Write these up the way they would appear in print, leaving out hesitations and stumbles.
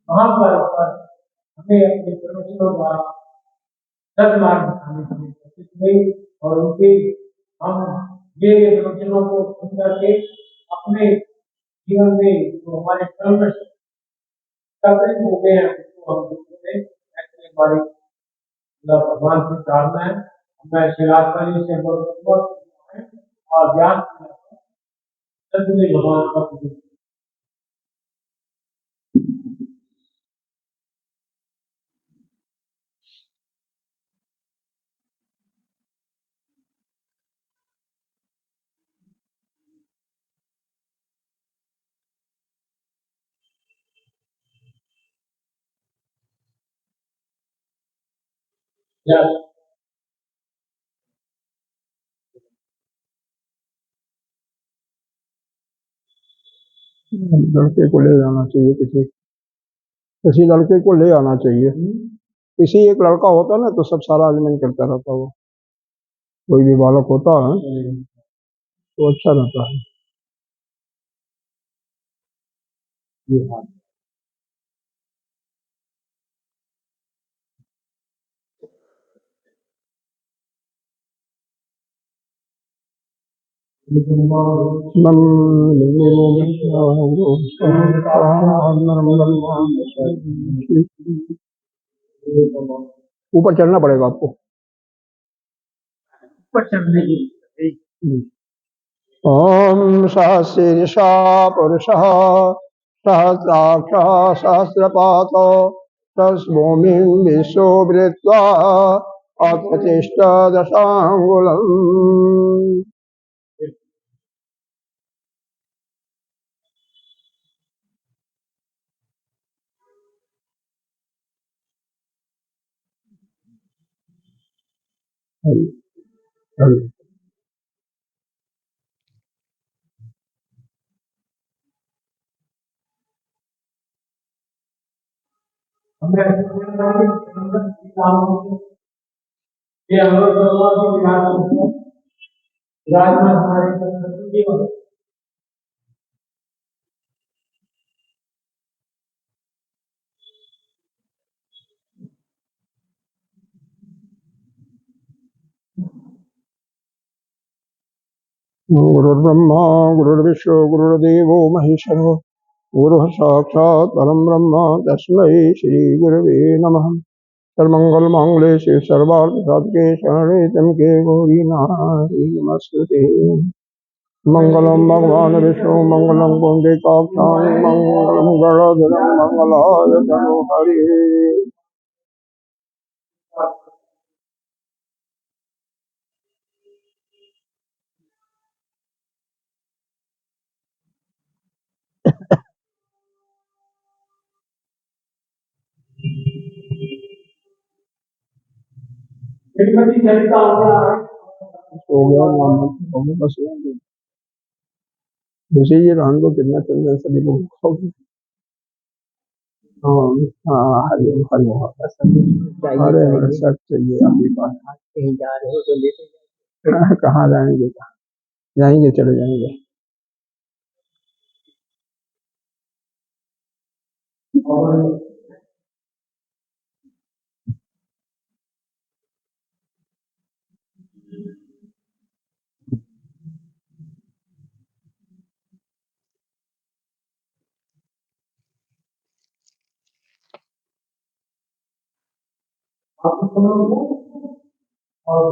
वहां पर हमें अपने प्रवचनों द्वारा सदमार्ग दिखाने के लिए कोशिश हुई और उनके हम ये प्रवचनों को सुन करके अपने जीवन में जो हमारे कर्म सक्रिय हो गए हैं उसको हम दूसरों में ऐसे हमारी भगवान से प्रार्थना है। मैं शिवरात्रि से बहुत और ज्ञान सदगुरु भगवान का पूजन लड़के को ले जाना चाहिए, किसी लड़के को ले आना चाहिए। किसी एक लड़का होता ना तो सब सारा आगमन करता रहता, वो कोई भी बालक होता है तो अच्छा रहता है। ऊपर चढ़ना पड़ेगा आपको, ऊपर चढ़ने की। ओम सहस्रीर्षा पुरुषः सहस्राक्षः सहस्रपातो तस्भूमिं विश्वभृत्वा अप्रतिष्ठ दशांगुलम्। ये राजमा हमारे गुरुर्ब्रह्मा गुरुर्विष्णु गुरुर्देवो महेश्वरो गुरुः साक्षात् परं ब्रह्म तस्मै श्री गुरवे नमः। सर्वमंगलमांगल्ये शिवे सर्वार्थसाधके शरणे त्र्यंबके गौरी नारायणी नमस्ते। मंगलम भगवान विष्णु मंगलम पुंडरीकाक्षाय मंगलम गरुड़ध्वजं मंगलाय तनोहरे। बस ये रहन दो, कितना चल रहा है सभी लोग खाओगे। हाँ हरिओम हरिओम। अरे सब चाहिए आपके पास, कहीं जा रहे हो तो लेते कहाँ जाएंगे, जाएंगे चले जाएंगे। और और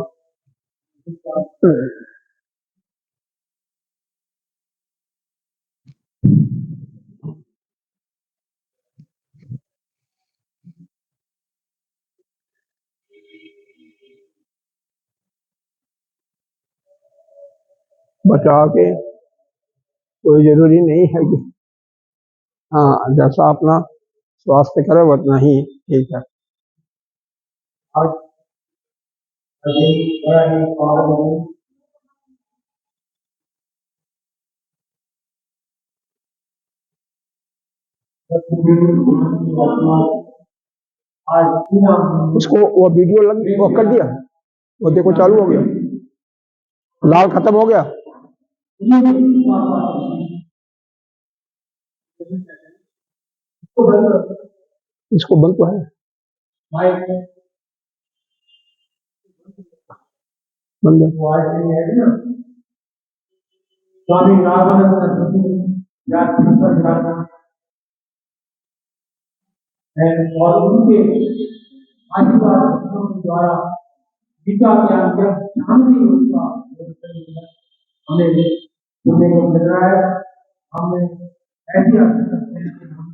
बचा के कोई जरूरी नहीं है कि हाँ जैसा अपना स्वास्थ्य करे उतना ही ठीक है। इसको वो वीडियो लग वो कर दिया, वो देखो चालू हो गया, लाल खत्म हो गया। इसको बंद तो है, माइक में बंद है। वो आज नहीं है ना। स्वामी रामानंद सरस्वती जाति पर जाना है और उनके आशीर्वाद द्वारा गीता ज्ञान जब जानवी उसका हमें सुनने को मिल रहा है। हमें ऐसी आशा करते हैं कि हम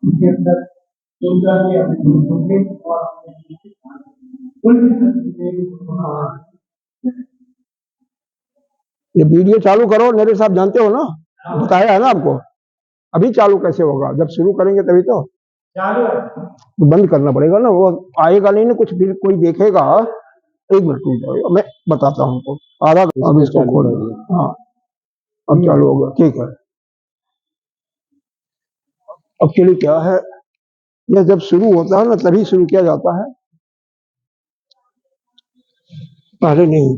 उनके अंदर ऊर्जा के अपने होंगे और ये वीडियो चालू करो, मेरे साहब जानते हो ना, बताया है ना आपको। अभी चालू कैसे होगा, जब शुरू करेंगे तभी तो चालू है। तो बंद करना पड़ेगा ना, वो आएगा नहीं ना कुछ, फिर कोई देखेगा। एक मिनट रुक जाओ, मैं बताता हूँ आपको। आधा अब इसको खोल दो। हाँ अब चालू होगा, ठीक है। एक्चुअली क्या है, यह जब शुरू होता है ना तभी शुरू किया जाता है, पहले नहीं।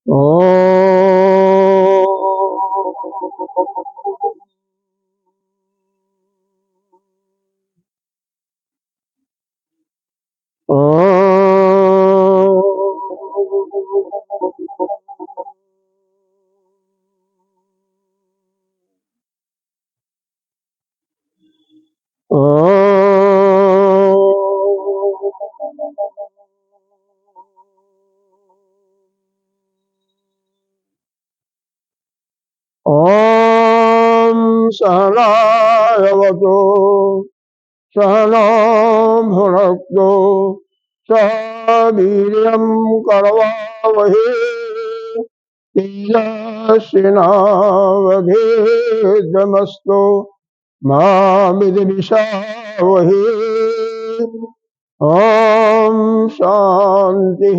ओम सहनावतु सहनो भुनक्तु सह वीर्यं करवावहै तेजस्विनावधीतमस्तु मा विद्विषावहै। ओम शांति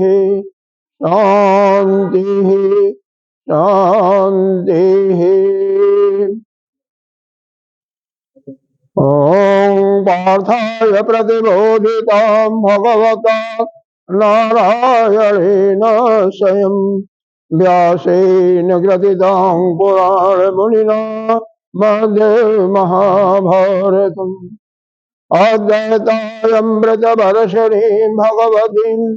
शांति शांति। ओम पार्थाय प्रतिबोधितां भगवता नारायणेन स्वयं व्यासेन ग्रथितां पुराणमुनिना मध्ये महाभारतम् अद्वैतामृतवर्षिणीं भगवतीम्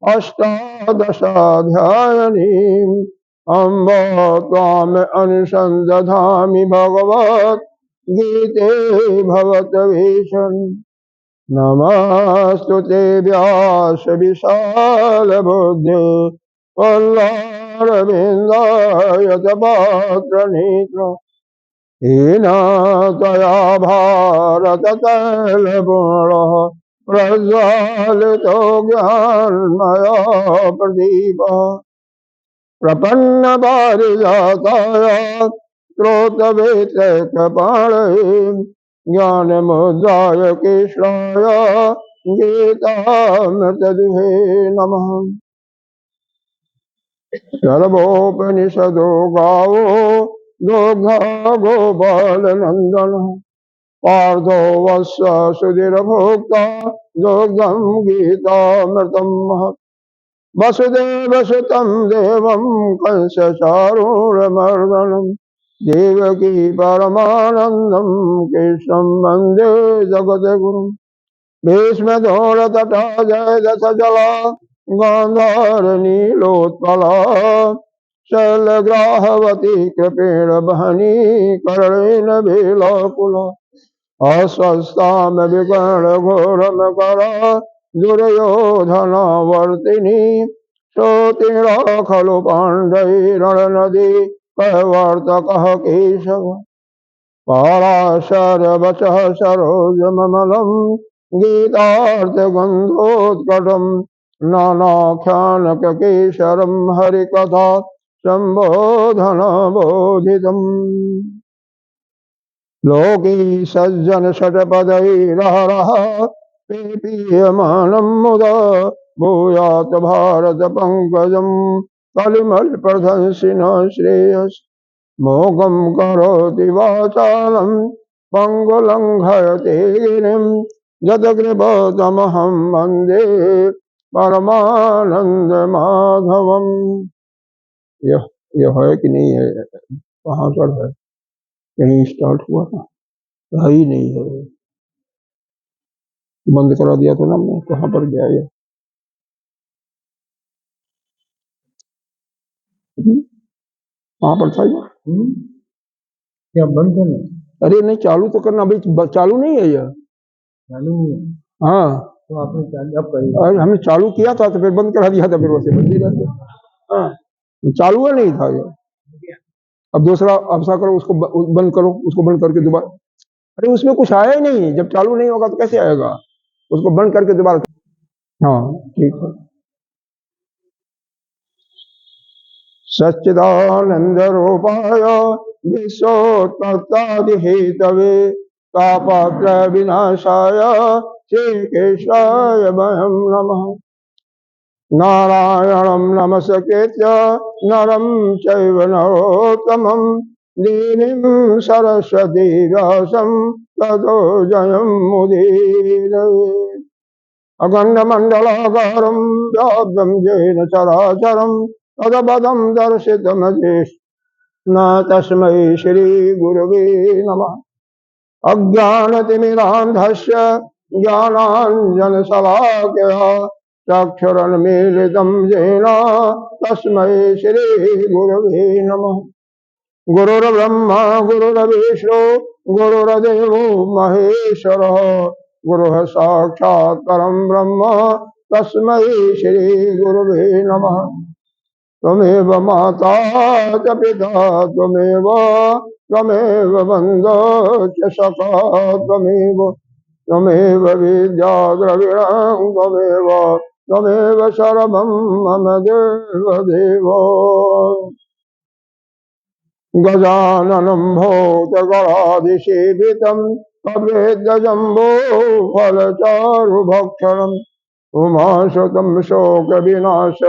अष्टादशाध्यायिनीम् अम्ब त्वाम् अनुसन्दधामि भगवत् गीते भवद्वेषन्। नमस्तुते व्यास विशालबुद्धे वल्लरविन्दाय पात्रनेत्र येन त्वया भारततैलपूर्णः प्रज्वालितो ज्ञानमयो प्रदीपः प्रपन्नपारिजाताय स्तोत्रवेत्रैकपाणये ज्ञानमुद्राय कृष्णाय गीतामृतदुहे नमः। सर्वोपनिषदो गावो दोग्धा गोपालनन्दनः पार्थो वत्स सुधीरभोक्ता दुग्धं गीतामृतं महत्। वसुदेवसुतं देवं कंसचारूरमर्दनं देवकी परमानन्दं कृष्णं वन्दे जगद्गुरुम्। भीष्मदोरतटा जयदशजला गान्धारनीलोत्पला शैलग्राहवती कृपेण बहनी कर्णेन वेलाकुला अस्वस्थाम विकर्णघोरमकरा दुर्योधनावर्तिनी श्रोतिरा खलु पाण्डैरणनदी कैवर्तकः केशव पराशरवचः सरोजममलं गीतार्थगन्धोत्कटं नानाख्यानककेशरं हरिकथा सम्बोधनबोधितम्। लोके सज्जन षट्पदैरहरः पीयमानं मुदा भूयात् भारत पंकजं कलिमलप्रध्वंसिनो श्रेयस्। मोघं करोति वाचालं पङ्गुलङ्घयते गिरिं यत्कृपातमहं वन्दे परमानंद माधवम्। यह है कि नहीं है, कहाँ पर है, कहीं स्टार्ट हुआ था। है ही नहीं है, बंद करा दिया था ना हमने, कहाँ पर गया ये? कहाँ पर था ये? क्या बंद करना? अरे नहीं, चालू तो करना, अभी चालू नहीं है यह। चालू नहीं है हाँ, तो आपने चालू अब करी? अरे हमने चालू किया था तो फिर बंद करा दिया था, फिर वैसे बंद ही रहता। हाँ, चालू है नहीं था ये। अब दूसरा अफसा करो, उसको बंद करो, उसको बंद करके दोबारा। अरे उसमें कुछ आया ही नहीं, जब चालू नहीं होगा तो कैसे आएगा? उसको बंद करके दोबारा। हाँ ठीक है। सच्चिदानंद रूपाय विश्वोत्पत्तादि हेतवे तापत्र विनाशाय श्री केशाय वयं नमः। नारायणं नमस्कृत्य नरं चैव नरोत्तमं देवीं सरस्वती व्यासं ततो जयमुदीरये। अखण्डमण्डलाकारं व्याप्तं येन चराचरं तदपदं दर्शितमजेष् न तस्मै श्रीगुरवे नमः। अज्ञानतिमिरान्धस्य ज्ञानाञ्जनशलाकया चक्षुरुन्मीलितं येन तस्मै श्रीगुरवे नमः। गुरुर्ब्रह्मा गुरुर्विष्णु गुरुर्देवो महेश्वरः गुरुः साक्षात् परं ब्रह्म तस्मै श्रीगुरवे नमः। त्वमेव माता च पिता त्वमेव बन्धो च सखा त्वमेव विद्या द्रविणं त्वमेव सर्वं मम देवदेवो। गजाननं भूतगणाधिसेवितं कपिध्वजम्बो फलचारुभक्षणम् उमासुतं शोकविनाशकारकं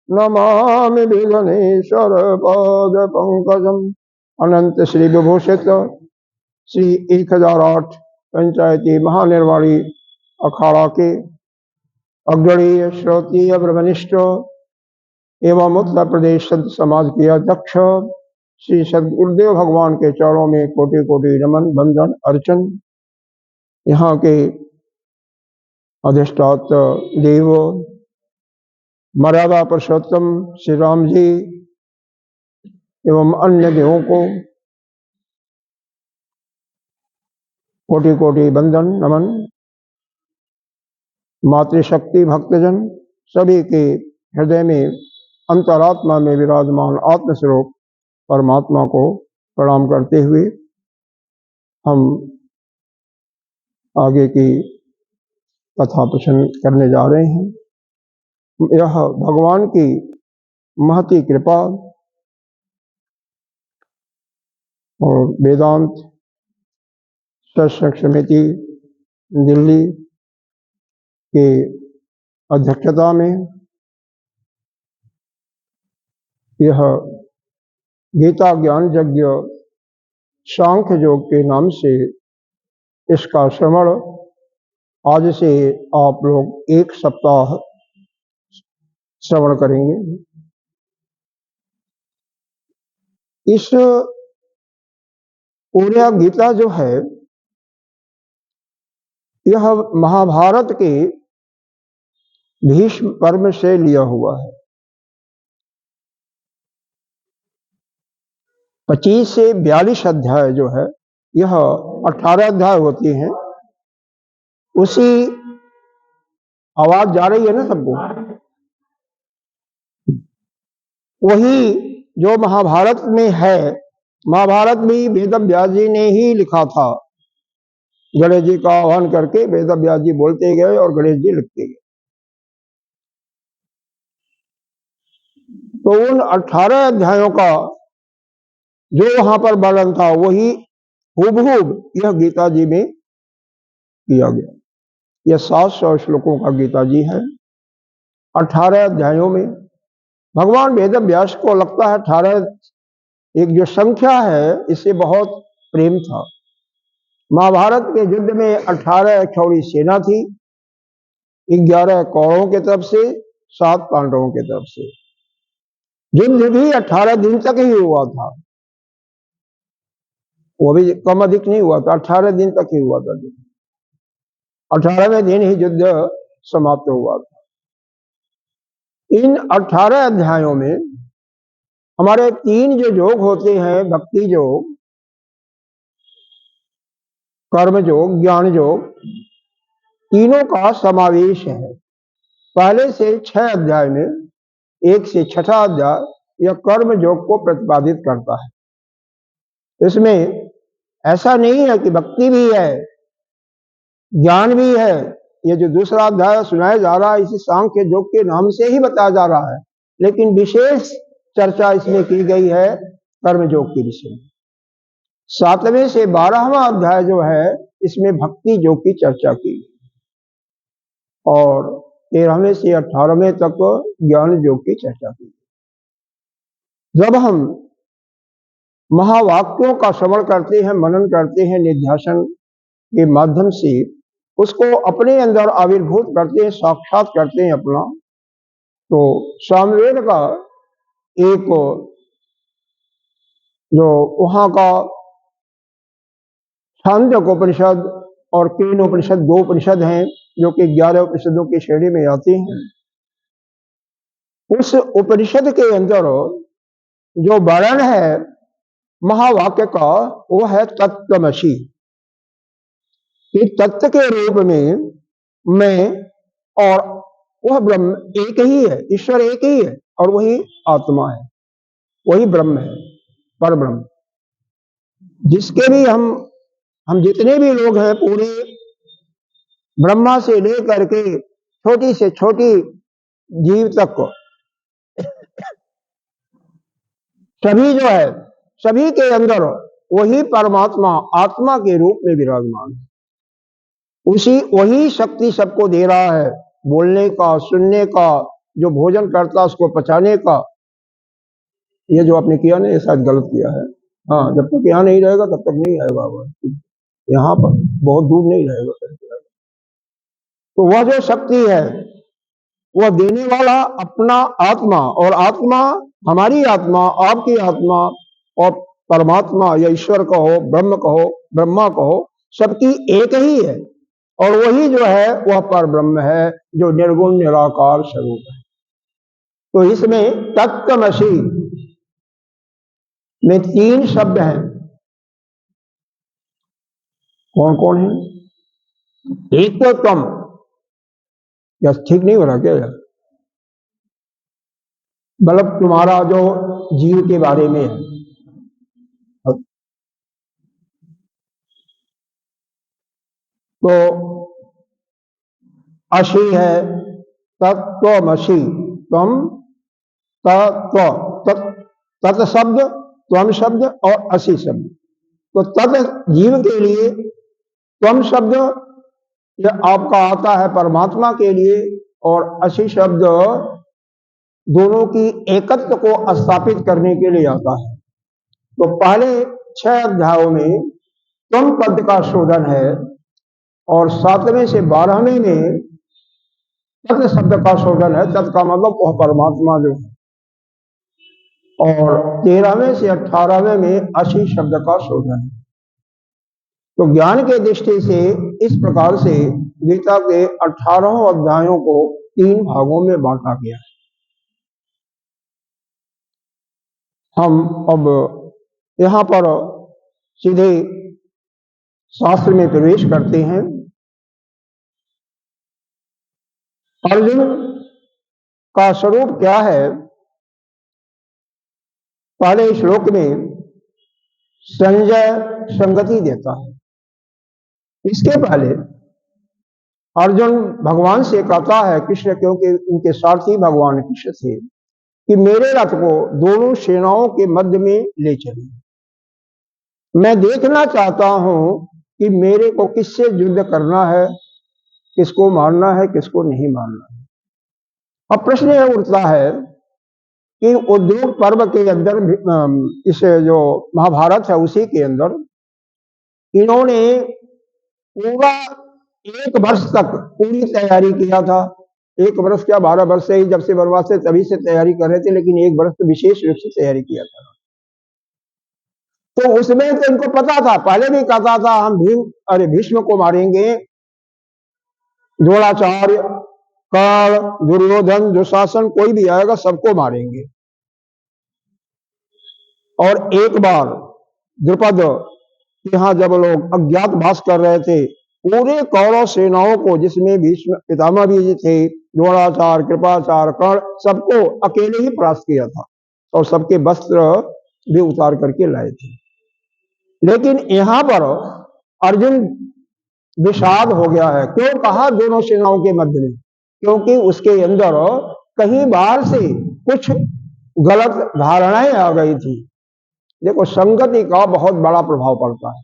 नमामि विघ्नेश्वर पादपङ्कजम्। अनंत श्री विभूषित श्री 1008 पंचायती महानिर्वाणी अखाड़ा के अग्रणी श्रोत्रीय ब्रह्मनिष्ठ एवं उत्तर प्रदेश संत समाज के अध्यक्ष श्री सदगुरुदेव भगवान के चरणों में कोटि कोटि नमन बंदन अर्चन। यहाँ के अधिष्ठाता देव मर्यादा पुरुषोत्तम श्री राम जी एवं अन्य देवों को कोटि कोटि बंदन नमन। मातृशक्ति भक्तजन सभी के हृदय में अंतरात्मा में विराजमान आत्मस्वरूप परमात्मा को प्रणाम करते हुए हम आगे की कथा प्रसन्न करने जा रहे हैं। यह भगवान की महती कृपा और वेदांत सत्संग समिति दिल्ली के अध्यक्षता में यह गीता ज्ञान यज्ञ सांख्य योग के नाम से इसका श्रवण आज से आप लोग 1 सप्ताह श्रवण करेंगे। इस पूरा गीता जो है यह महाभारत के भीष्म पर्व से लिया हुआ है। 25 से 42 अध्याय जो है, यह 18 अध्याय होती हैं। उसी आवाज जा रही है ना सबको? वही जो महाभारत में है। महाभारत भी वेद व्यास जी ने ही लिखा था। गणेश जी का आह्वान करके वेद व्यास जी बोलते गए और गणेश जी लिखते गए। तो उन 18 अध्यायों का जो वहां पर वर्णन था वही हूबहूब यह गीता जी में किया गया। यह 700 श्लोकों का गीता जी है। 18 अध्यायों में भगवान वेद व्यास को लगता है 18 एक जो संख्या है इससे बहुत प्रेम था। महाभारत के युद्ध में 18 क्षौरी सेना थी, 11 कौरवों की तरफ से, 7 पांडवों की तरफ से। युद्ध भी 18 दिन तक ही हुआ था। वो भी कम अधिक नहीं हुआ था, 18 दिन तक ही हुआ था। 18वें दिन ही युद्ध समाप्त हुआ था। इन 18 अध्यायों में हमारे 3 जो योग होते हैं, भक्ति योग, कर्म योग, ज्ञान योग, तीनों का समावेश है। पहले से 6 अध्याय में 1 से 6 अध्याय यह कर्म योग को प्रतिपादित करता है। इसमें ऐसा नहीं है कि भक्ति भी है, ज्ञान भी है। ये जो दूसरा अध्याय सुनाया जा रहा है, इसी सांख्य योग के नाम से ही बताया जा रहा है, लेकिन विशेष चर्चा इसमें की गई है कर्म योग के विषय में। 7वें से 12वां अध्याय जो है, इसमें भक्ति योग की चर्चा की, और 13वें से 18वें तक ज्ञान योग की चर्चा की। जब हम महावाक्यों का श्रवण करते हैं, मनन करते हैं, निध्यासन के माध्यम से उसको अपने अंदर आविर्भूत करते हैं, साक्षात करते हैं अपना, तो सामवेद का एक जो वहां का छांदोपनिषद और केनोपनिषद, 2 उपनिषद हैं जो कि 11 उपनिषदों की श्रेणी में आती हैं। उस उपनिषद के अंदर जो वर्णन है महावाक्य का, वो है तत्त्वमसि। कि तत्व के रूप में मैं और वह ब्रह्म एक ही है, ईश्वर एक ही है, और वही आत्मा है, वही ब्रह्म है, पर ब्रह्म। जिसके भी हम जितने भी लोग हैं, पूरे ब्रह्मा से लेकर के छोटी से छोटी जीव तक को, सभी जो है, सभी के अंदर वही परमात्मा आत्मा के रूप में विराजमान है। वही शक्ति सबको दे रहा है, बोलने का, सुनने का, जो भोजन करता उसको पचाने का। ये जो आपने किया ना, ये शायद गलत किया है। हाँ, जब तक यहाँ नहीं रहेगा तब तक नहीं आएगा, यहाँ पर बहुत दूर नहीं रहेगा। तो वह जो शक्ति है, वह देने वाला अपना आत्मा, और आत्मा हमारी आत्मा, आपकी आत्मा, और परमात्मा या ईश्वर कहो, ब्रह्म कहो, ब्रह्मा कहो, सबकी एक ही है। और वही जो है वह पर ब्रह्म है, जो निर्गुण निराकार स्वरूप है। तो इसमें तत्त्वमसि में 3 शब्द हैं। कौन कौन है? एक तो तुम, या ठीक नहीं हो रहा क्या? मतलब तुम्हारा जो जीव के बारे में है, तो अशी है तत्त्वमसि, तुम, तत्व, तत् शब्द, त्वम शब्द और असी शब्द। तो तत् जीव के लिए, त्वम शब्द यह आपका आता है परमात्मा के लिए, और असी शब्द दोनों की एकत्व को स्थापित करने के लिए आता है। तो पहले 6 अध्यायों में त्वम पद का शोधन है, और 7वें से 12वें में तत् शब्द का शोधन है। तत् का मतलब वह परमात्मा जो है, और 13वें से 18वें में असी शब्द का शोधन है। तो ज्ञान के दृष्टि से इस प्रकार से गीता के 18 अध्यायों को 3 भागों में बांटा गया है। हम अब यहाँ पर सीधे शास्त्र में प्रवेश करते हैं। अर्जुन का स्वरूप क्या है? पहले श्लोक में संजय संगति देता है। इसके पहले अर्जुन भगवान से कहता है, कृष्ण, क्योंकि उनके सारथी भगवान कृष्ण थे, कि मेरे रथ को दोनों सेनाओं के मध्य में ले चलिए। मैं देखना चाहता हूं कि मेरे को किससे युद्ध करना है, किसको मारना है, किसको नहीं मारना है। अब प्रश्न यह उठता है कि उद्योग पर्व के अंदर, इस जो महाभारत है उसी के अंदर, इन्होंने पूरा 1 वर्ष तक पूरी तैयारी किया था। 1 वर्ष क्या, 12 वर्ष से ही, जब से वनवास से तभी से तैयारी कर रहे थे, लेकिन 1 वर्ष तो विशेष रूप से तैयारी किया था। तो उसमें तो इनको पता था, पहले भी कहता था हम भीष्म को मारेंगे, द्रोणाचार्य, कर्ण, दुर्योधन, दुशासन, कोई भी आएगा सबको मारेंगे। और एक बार द्रुपद यहाँ जब लोग अज्ञातवास कर रहे थे, पूरे कौरव सेनाओं को, जिसमें भीष्म पितामह भी थे, द्रोणाचार्य, कृपाचार्य, कर्ण, सबको अकेले ही परास्त किया था और सबके वस्त्र भी उतार करके लाए थे। लेकिन यहाँ पर अर्जुन विषाद हो गया है। क्यों कहा दोनों सेनाओं के मध्य में? क्योंकि उसके अंदर कहीं बाहर से कुछ गलत धारणाएं आ गई थी। देखो, संगति का बहुत बड़ा प्रभाव पड़ता है।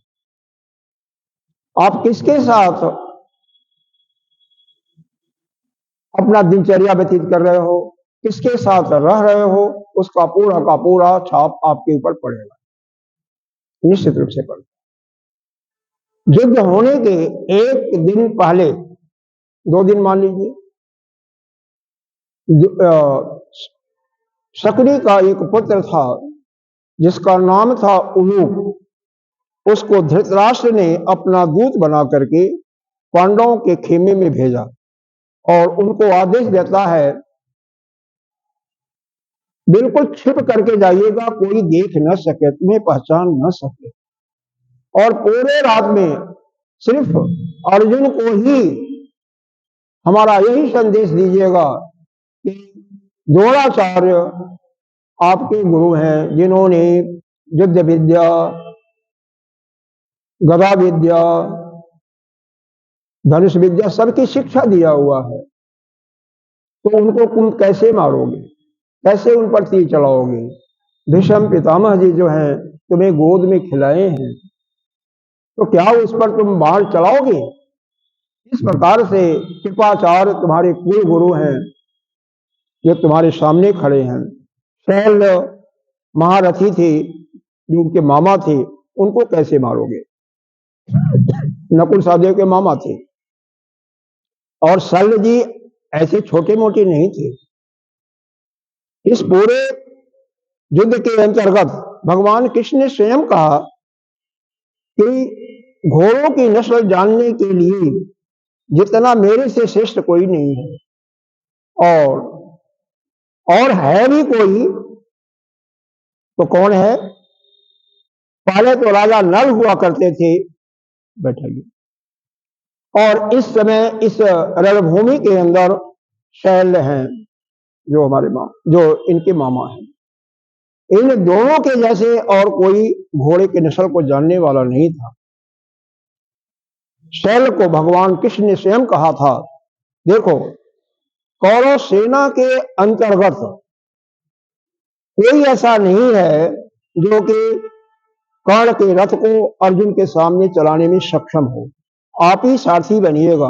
आप किसके साथ अपना दिनचर्या व्यतीत कर रहे हो, किसके साथ रह रहे हो, उसका पूरा का पूरा छाप आपके ऊपर पड़ेगा, निश्चित रूप से पड़ेगा। युद्ध होने के एक दिन पहले, 2 दिन मान लीजिए, शकरी का एक पुत्र था जिसका नाम था उलूक। उसको धृतराष्ट्र ने अपना दूत बना करके पांडवों के खेमे में भेजा और उनको आदेश देता है, बिल्कुल छिप करके जाइएगा, कोई देख न सके, तुम्हें पहचान न सके, और पूरे रात में सिर्फ अर्जुन को ही हमारा यही संदेश दीजिएगा कि द्रोणाचार्य आपके गुरु हैं, जिन्होंने युद्ध विद्या, गदा विद्या, धनुष विद्या सबकी शिक्षा दिया हुआ है। तो उनको तुम कैसे मारोगे, कैसे उन पर तीर चलाओगे? भीष्म पितामह जी जो हैं तुम्हें गोद में खिलाए हैं, तो क्या उस पर तुम बाण चलाओगे? इस प्रकार से कृपाचार्य तुम्हारे कुल गुरु हैं, जो तुम्हारे सामने खड़े हैं। शैल महारथी थे, जो उनके मामा थे, उनको कैसे मारोगे? नकुल सहदेव के मामा थे। और शल्य जी ऐसे छोटे मोटे नहीं थे। इस पूरे युद्ध के अंतर्गत भगवान कृष्ण ने स्वयं कहा कि घोड़ों की नस्ल जानने के लिए जितना मेरे से श्रेष्ठ कोई नहीं है, और है भी कोई तो कौन है? पहले तो राजा नल हुआ करते थे, बैठाइए, और इस समय इस रणभूमि के अंदर शैल्य हैं, जो हमारे जो इनके मामा हैं। इन दोनों के जैसे और कोई घोड़े के नस्ल को जानने वाला नहीं था। शैल को भगवान कृष्ण ने स्वयं कहा था, देखो, कौरव सेना के अंतर्गत कोई ऐसा नहीं है जो कि कर्ण के रथ को अर्जुन के सामने चलाने में सक्षम हो। आप ही सारथी बनिएगा।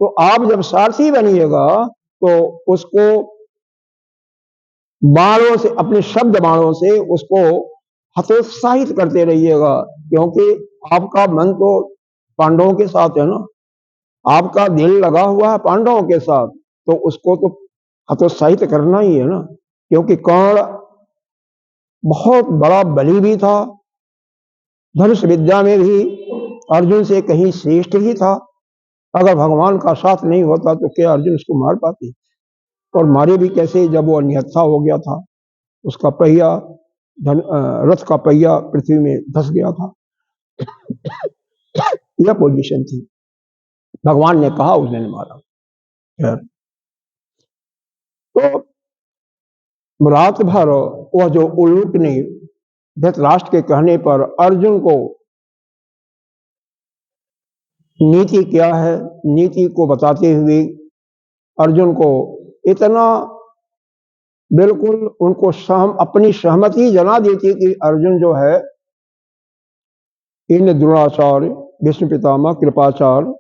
तो आप जब सारथी बनिएगा तो उसको बाणों से, अपने शब्द बाणों से उसको हतोत्साहित करते रहिएगा, क्योंकि आपका मन तो पांडवों के साथ है ना, आपका दिल लगा हुआ है पांडवों के साथ, तो उसको तो हतोत्साहित करना ही है ना। क्योंकि कर्ण बहुत बड़ा बली भी था, धनुष विद्या में भी अर्जुन से कहीं श्रेष्ठ ही था। अगर भगवान का साथ नहीं होता तो क्या अर्जुन उसको मार पाते? और मारे भी कैसे, जब वो अनिहत्था हो गया था, उसका पहिया, रथ का पहिया पृथ्वी में धस गया था। यह पोजीशन थी। भगवान ने कहा, उसने मारा। तो रात भर वह जो उल्लूक ने धृतराष्ट्र के कहने पर अर्जुन को नीति क्या है, नीति को बताते हुए अर्जुन को इतना बिल्कुल उनको अपनी सहमति जना देती कि अर्जुन जो है इन द्रोणाचार्य, भीष्म पितामह, कृपाचार्य,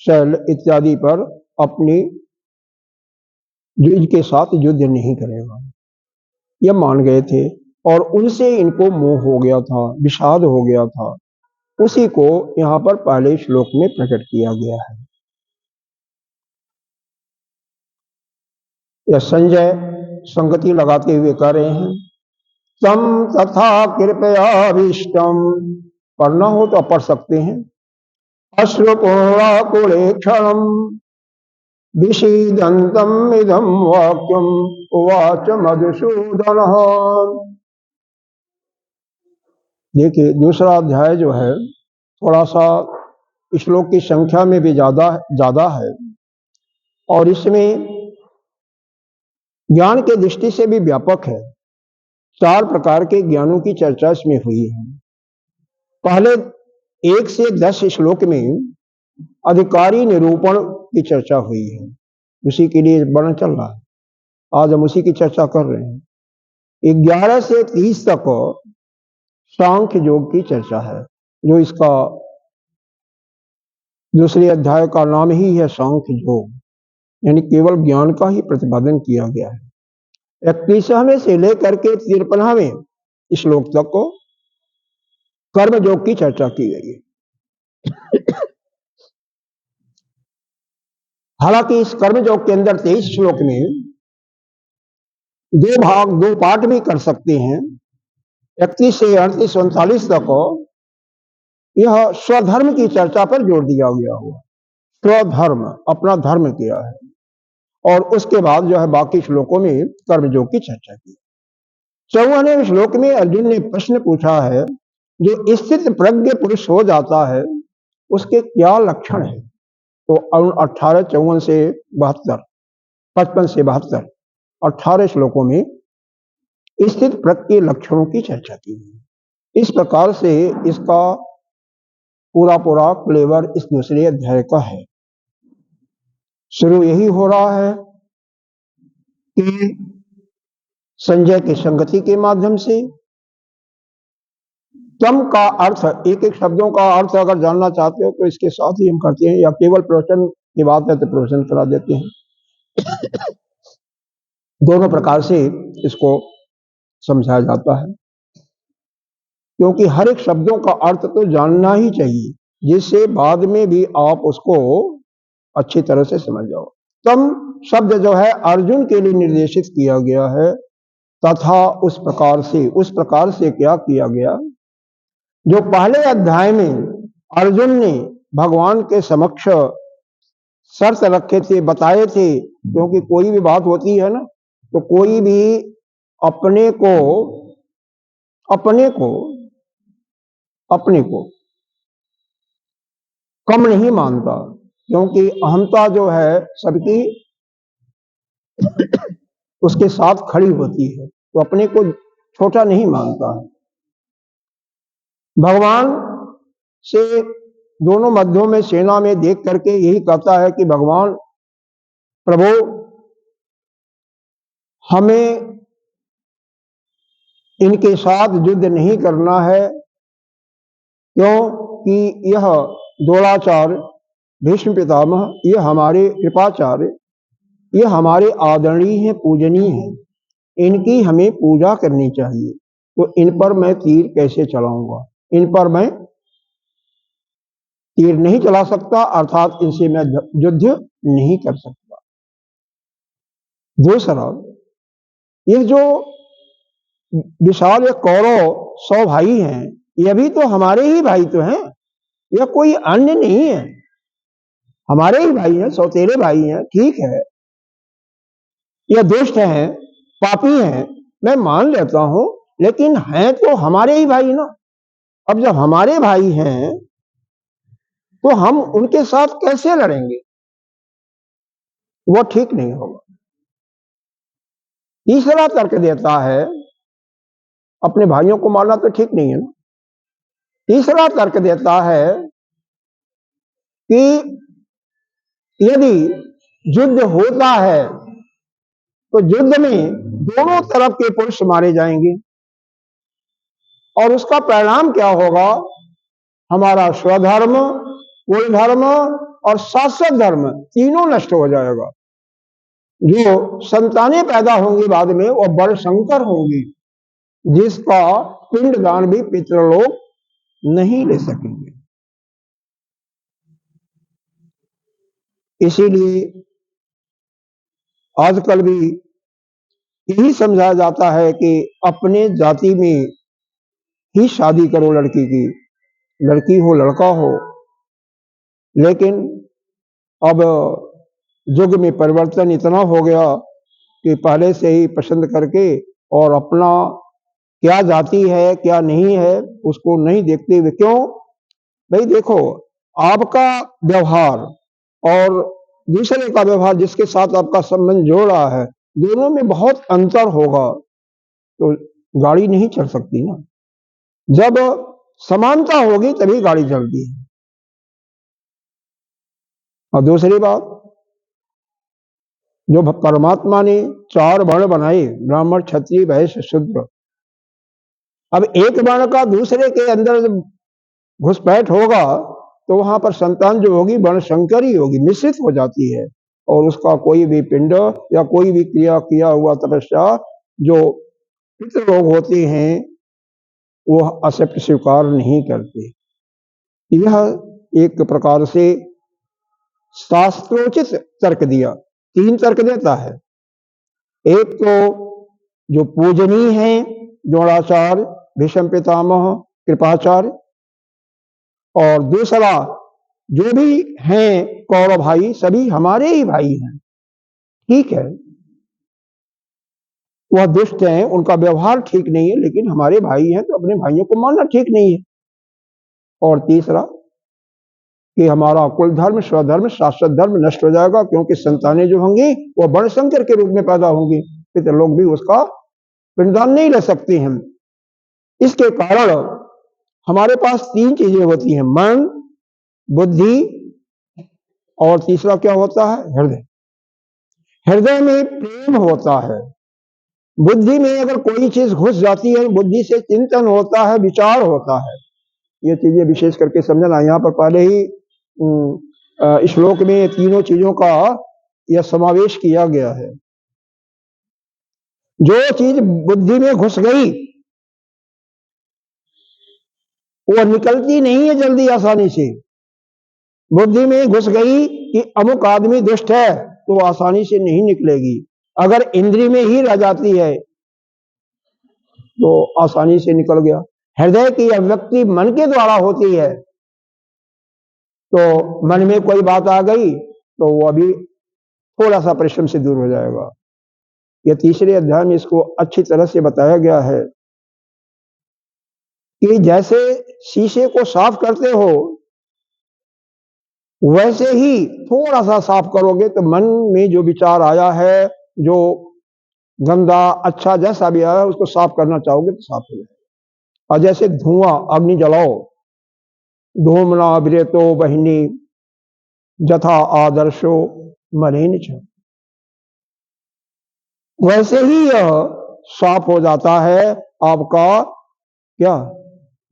शैल इत्यादि पर अपनी के साथ युद्ध नहीं करेगा, यह मान गए थे। और उनसे इनको मोह हो गया था, विषाद हो गया था। उसी को यहाँ पर पहले श्लोक में प्रकट किया गया है। यह संजय संगति लगाते हुए कह रहे हैं तम तथा कृपयाभीष्टम, पढ़ना हो तो पढ़ सकते हैं। अश्रुपूर्णाकुले क्षणम विषीदन्तम् इदं वाक्यम उवाच मधुसूदन। देखिए दूसरा अध्याय जो है थोड़ा सा श्लोक की संख्या में भी ज्यादा ज्यादा है, और इसमें ज्ञान के दृष्टि से भी व्यापक है। 4 प्रकार के ज्ञानों की चर्चा इसमें हुई है। पहले 1 से 10 श्लोक में अधिकारी निरूपण की चर्चा हुई है, उसी के लिए वर्णन चल रहा है। आज हम उसी की चर्चा कर रहे हैं। 11 से 30 तक सांख्य योग की चर्चा है, जो इसका दूसरे अध्याय का नाम ही है सांख्य योग, यानी केवल ज्ञान का ही प्रतिपादन किया गया है। 31वें से लेकर के 53वें श्लोक तक को कर्म योग की चर्चा की गई है। हालांकि इस कर्म योग के अंदर 23 श्लोक में 2 भाग 2 पार्ट भी कर सकते हैं। 31 से 38 39 तक यह स्वधर्म की चर्चा पर जोर दिया गया हुआ। स्वधर्म, अपना धर्म किया है, और उसके बाद जो है बाकी श्लोकों में कर्मयोग की चर्चा की। 54वें श्लोक में अर्जुन ने प्रश्न पूछा है, जो स्थित प्रज्ञ पुरुष हो जाता है उसके क्या लक्षण है। तो 18 54 से 72 55 से 72 18 श्लोकों में स्थित प्रज्ञ के लक्षणों की चर्चा की है। इस प्रकार से इसका पूरा पूरा फ्लेवर इस दूसरे अध्याय का है। शुरू यही हो रहा है कि संजय की संगति के माध्यम से तम का अर्थ, एक एक शब्दों का अर्थ अगर जानना चाहते हो तो इसके साथ ही हम करते हैं, या केवल प्रवचन की बात है तो प्रवचन करा देते हैं। दोनों प्रकार से इसको समझाया जाता है, क्योंकि हर एक शब्दों का अर्थ तो जानना ही चाहिए, जिससे बाद में भी आप उसको अच्छी तरह से समझ जाओ। तम शब्द जो है अर्जुन के लिए निर्देशित किया गया है, तथा उस प्रकार से क्या किया गया, जो पहले अध्याय में अर्जुन ने भगवान के समक्ष शर्त रखे थे, बताए थे। क्योंकि कोई भी बात होती है ना, तो कोई भी अपने को कम नहीं मानता, क्योंकि अहमता जो है सबकी उसके साथ खड़ी होती है, तो अपने को छोटा नहीं मानता है। भगवान से दोनों मध्यों में सेना में देख करके यही कहता है कि भगवान प्रभु हमें इनके साथ युद्ध नहीं करना है, क्योंकि यह द्रोणाचार्य, भीष्म पितामह, यह हमारे कृपाचार्य, यह हमारे आदरणीय हैं, पूजनीय हैं, इनकी हमें पूजा करनी चाहिए। तो इन पर मैं तीर कैसे चलाऊंगा, इन पर मैं तीर नहीं चला सकता, अर्थात इनसे मैं युद्ध नहीं कर सकता। दूसरा, ये जो विशाल कौरव 100 भाई हैं, ये भी तो हमारे ही भाई तो हैं, यह कोई अन्य नहीं है, हमारे ही भाई हैं, सौतेरे भाई हैं। ठीक है, यह दुष्ट हैं, पापी हैं, मैं मान लेता हूं, लेकिन हैं तो हमारे ही भाई ना। अब जब हमारे भाई हैं तो हम उनके साथ कैसे लड़ेंगे, वो ठीक नहीं होगा। तीसरा तर्क देता है, अपने भाइयों को मारना तो ठीक नहीं है ना। तीसरा तर्क देता है कि यदि युद्ध होता है तो युद्ध में दोनों तरफ के पुरुष मारे जाएंगे, और उसका परिणाम क्या होगा, हमारा स्वधर्म, कुल धर्म और शाश्वत धर्म तीनों नष्ट हो जाएगा। जो संतानें पैदा होंगी बाद में वो बड़ शंकर होंगी, जिसका पिंडदान भी पितृलोक नहीं ले सकेंगे। इसीलिए आजकल भी यही समझाया जाता है कि अपने जाति में ही शादी करो लड़की की, लड़की हो लड़का हो। लेकिन अब युग में परिवर्तन इतना हो गया कि पहले से ही पसंद करके और अपना क्या जाति है क्या नहीं है उसको नहीं देखते हुए, क्यों भाई देखो, आपका व्यवहार और दूसरे का व्यवहार जिसके साथ आपका संबंध जोड़ रहा है, दोनों में बहुत अंतर होगा तो गाड़ी नहीं चल सकती ना। जब समानता होगी तभी गाड़ी चलती है। और दूसरी बात, जो परमात्मा ने 4 वर्ण बनाए, ब्राह्मण क्षत्रिय वैश्य शूद्र, अब एक वर्ण का दूसरे के अंदर जब घुसपैठ होगा तो वहां पर संतान जो होगी वर्ण संकर ही होगी, मिश्रित हो जाती है। और उसका कोई भी पिंड या कोई भी क्रिया किया हुआ तपस्या जो पितृ लोग होते हैं वो एक्सेप्ट स्वीकार नहीं करते। यह एक प्रकार से शास्त्रोचित तर्क दिया। 3 तर्क देता है। एक तो जो पूजनीय है द्रोणाचार्य, भीष्म पितामह, कृपाचार्य, और दूसरा जो भी हैं कौरव भाई सभी हमारे ही भाई हैं, ठीक है, वह दुष्ट हैं, उनका व्यवहार ठीक नहीं है, लेकिन हमारे भाई हैं तो अपने भाइयों को मानना ठीक नहीं है। और तीसरा कि हमारा कुल धर्म स्वधर्म शाश्वत धर्म नष्ट हो जाएगा, क्योंकि संतानें जो होंगी वह वर्ण संकर के रूप में पैदा होंगी, पितर लोग भी उसका पिंडदान नहीं ले सकते हैं। इसके कारण हमारे पास 3 चीजें होती हैं, मन, बुद्धि और तीसरा क्या होता है, हृदय। हृदय में प्रेम होता है, बुद्धि में अगर कोई चीज घुस जाती है, बुद्धि से चिंतन होता है, विचार होता है। ये चीजें विशेष करके समझना। यहाँ पर पहले ही श्लोक में तीनों चीजों का यह समावेश किया गया है। जो चीज बुद्धि में घुस गई वो निकलती नहीं है जल्दी आसानी से। बुद्धि में घुस गई कि अमुक आदमी दुष्ट है तो आसानी से नहीं निकलेगी। अगर इंद्रिय में ही रह जाती है तो आसानी से निकल गया। हृदय की अभिव्यक्ति मन के द्वारा होती है, तो मन में कोई बात आ गई तो वो अभी थोड़ा सा परिश्रम से दूर हो जाएगा। यह तीसरे अध्याय में इसको अच्छी तरह से बताया गया है कि जैसे शीशे को साफ करते हो वैसे ही थोड़ा सा साफ करोगे तो मन में जो विचार आया है, जो गंदा अच्छा जैसा भी आया है, उसको साफ करना चाहोगे तो साफ हो जाएगा। और जैसे धुआं अग्नि जलाओ, धूमना विरेतो बहिनी जथा आदर्शो मलिन छ, वैसे ही यह साफ हो जाता है आपका क्या,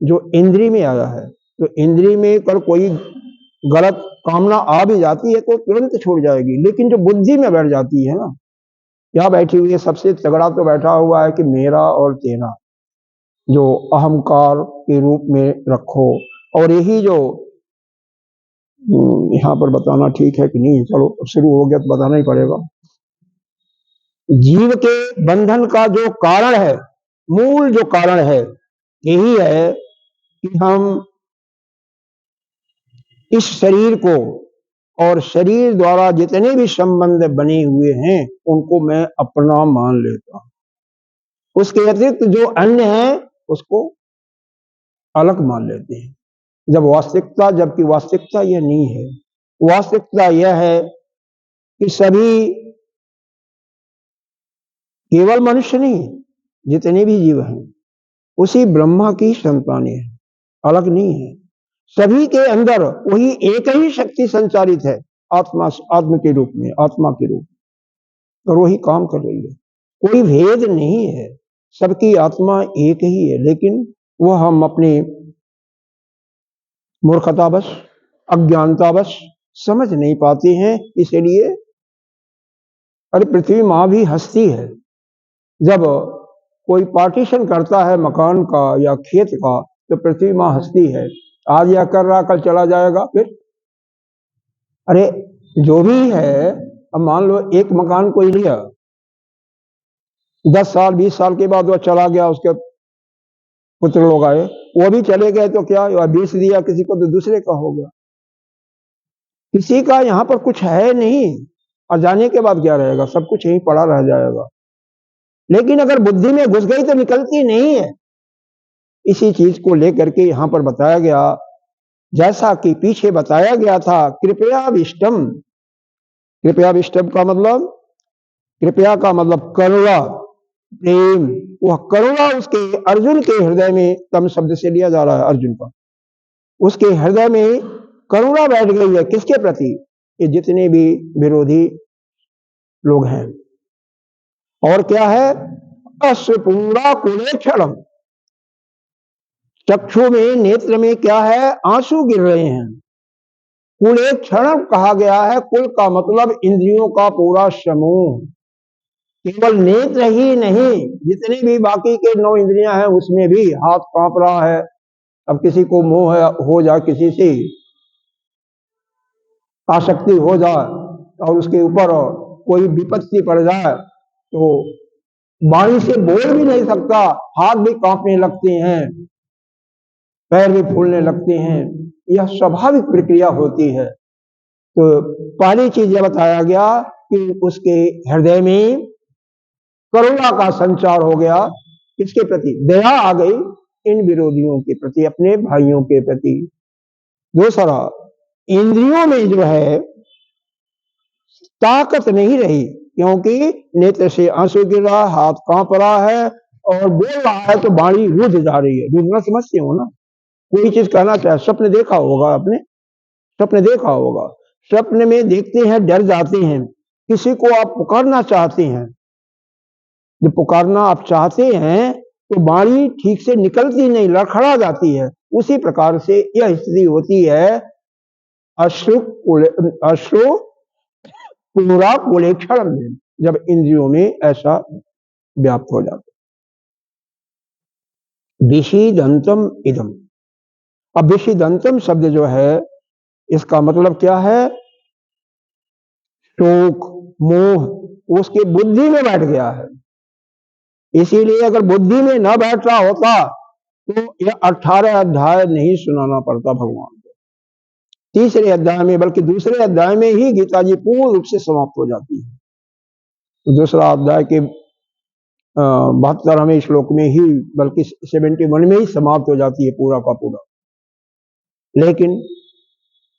जो इंद्री में आया है। तो इंद्री में कर कोई गलत कामना आ भी जाती है तो तुरंत छूट जाएगी, लेकिन जो बुद्धि में बैठ जाती है ना, क्या बैठी हुई है, सबसे तगड़ा तो बैठा हुआ है कि मेरा और तेरा, जो अहंकार के रूप में रखो। और यही जो यहाँ पर बताना ठीक है कि नहीं, चलो शुरू हो गया तो बताना ही पड़ेगा। जीव के बंधन का जो कारण है, मूल जो कारण है, यही है कि हम इस शरीर को और शरीर द्वारा जितने भी संबंध बने हुए हैं उनको मैं अपना मान लेता हूं। उसके अतिरिक्त जो अन्य है उसको अलग मान लेते हैं, जबकि वास्तविकता यह नहीं है। वास्तविकता यह है कि सभी, केवल मनुष्य नहीं, जितने भी जीव हैं उसी ब्रह्मा की संतानें हैं, अलग नहीं है। सभी के अंदर वही एक ही शक्ति संचारित है, आत्मा के रूप में, आत्मा के रूप में, और वही काम कर रही है। कोई भेद नहीं है, सबकी आत्मा एक ही है, लेकिन वह हम अपने मूर्खतावश अज्ञानतावश समझ नहीं पाते हैं। इसलिए अरे पृथ्वी माँ भी हंसती है जब कोई पार्टीशन करता है मकान का या खेत का, तो पृथ्वी माँ हंसती है, आज यह कर रहा कल चला जाएगा फिर। अरे जो भी है, अब मान लो एक मकान कोई लिया, 10 साल 20 साल के बाद वह चला गया, उसके पुत्र लोग आए, वो भी चले गए तो क्या वह बेच दिया किसी को तो दूसरे का हो गया। किसी का यहाँ पर कुछ है नहीं, और जाने के बाद क्या रहेगा, सब कुछ यहीं पड़ा रह जाएगा। लेकिन अगर बुद्धि में घुस गई तो निकलती नहीं है। इसी चीज को लेकर के यहां पर बताया गया, जैसा कि पीछे बताया गया था, कृपया विष्टम। कृपया विष्टम का मतलब, कृपया का मतलब करुणा, प्रेम। वह करुणा उसके अर्जुन के हृदय में, तम शब्द से लिया जा रहा है अर्जुन का, उसके हृदय में करुणा बैठ गई है। किसके प्रति? ये जितने भी विरोधी लोग हैं। और क्या है? अश्रुपूरा कुलेक्षणम, चक्षु में, नेत्र में क्या है? आंसू गिर रहे हैं। कुलेक्षणम कहा गया है, कुल का मतलब इंद्रियों का पूरा समूह, केवल नेत्र ही नहीं, जितने भी बाकी के 9 इंद्रियां हैं उसमें भी हाथ कांप रहा है। अब किसी को मोह हो जाए, किसी से आसक्ति हो जाए और उसके ऊपर कोई विपत्ति पड़ जाए तो वाणी से बोल भी नहीं सकता, हाथ भी कांपने लगते हैं, पैर भी फूलने लगते हैं। यह स्वाभाविक प्रक्रिया होती है। तो पहली चीज यह बताया गया कि उसके हृदय में करुणा का संचार हो गया। किसके प्रति? दया आ गई इन विरोधियों के प्रति, अपने भाइयों के प्रति। दूसरा, इंद्रियों में जो है ताकत नहीं रही, क्योंकि नेत्र से आंसू गिर रहा, हाथ कांप रहा है और बोल रहा है तो वाणी रुध जा रही है। रुधना समझते हो ना? कोई चीज कहना चाहे, स्वप्न देखा होगा आपने, स्वप्न देखा होगा, स्वप्न में देखते हैं डर जाते हैं, किसी को आप पुकारना चाहते हैं, जब पुकारना आप चाहते हैं तो वाणी ठीक से निकलती नहीं, लड़खड़ा जाती है। उसी प्रकार से यह स्थिति होती है अश्रु पूरा कुलेक्षण में, जब इंद्रियों में ऐसा व्याप्त हो जाता। विषीदंतम इदम। अब विषीदंतम शब्द जो है, इसका मतलब क्या है? शोक, मोह उसके बुद्धि में बैठ गया है। इसीलिए अगर बुद्धि में न बैठ रहा होता तो यह 18 अध्याय नहीं सुनाना पड़ता भगवान को। तीसरे अध्याय में, बल्कि दूसरे अध्याय में ही गीता जी पूर्ण रूप से समाप्त हो जाती है। तो दूसरा अध्याय के 72वें श्लोक में ही, बल्कि 71 में ही समाप्त हो जाती है पूरा का पूरा। लेकिन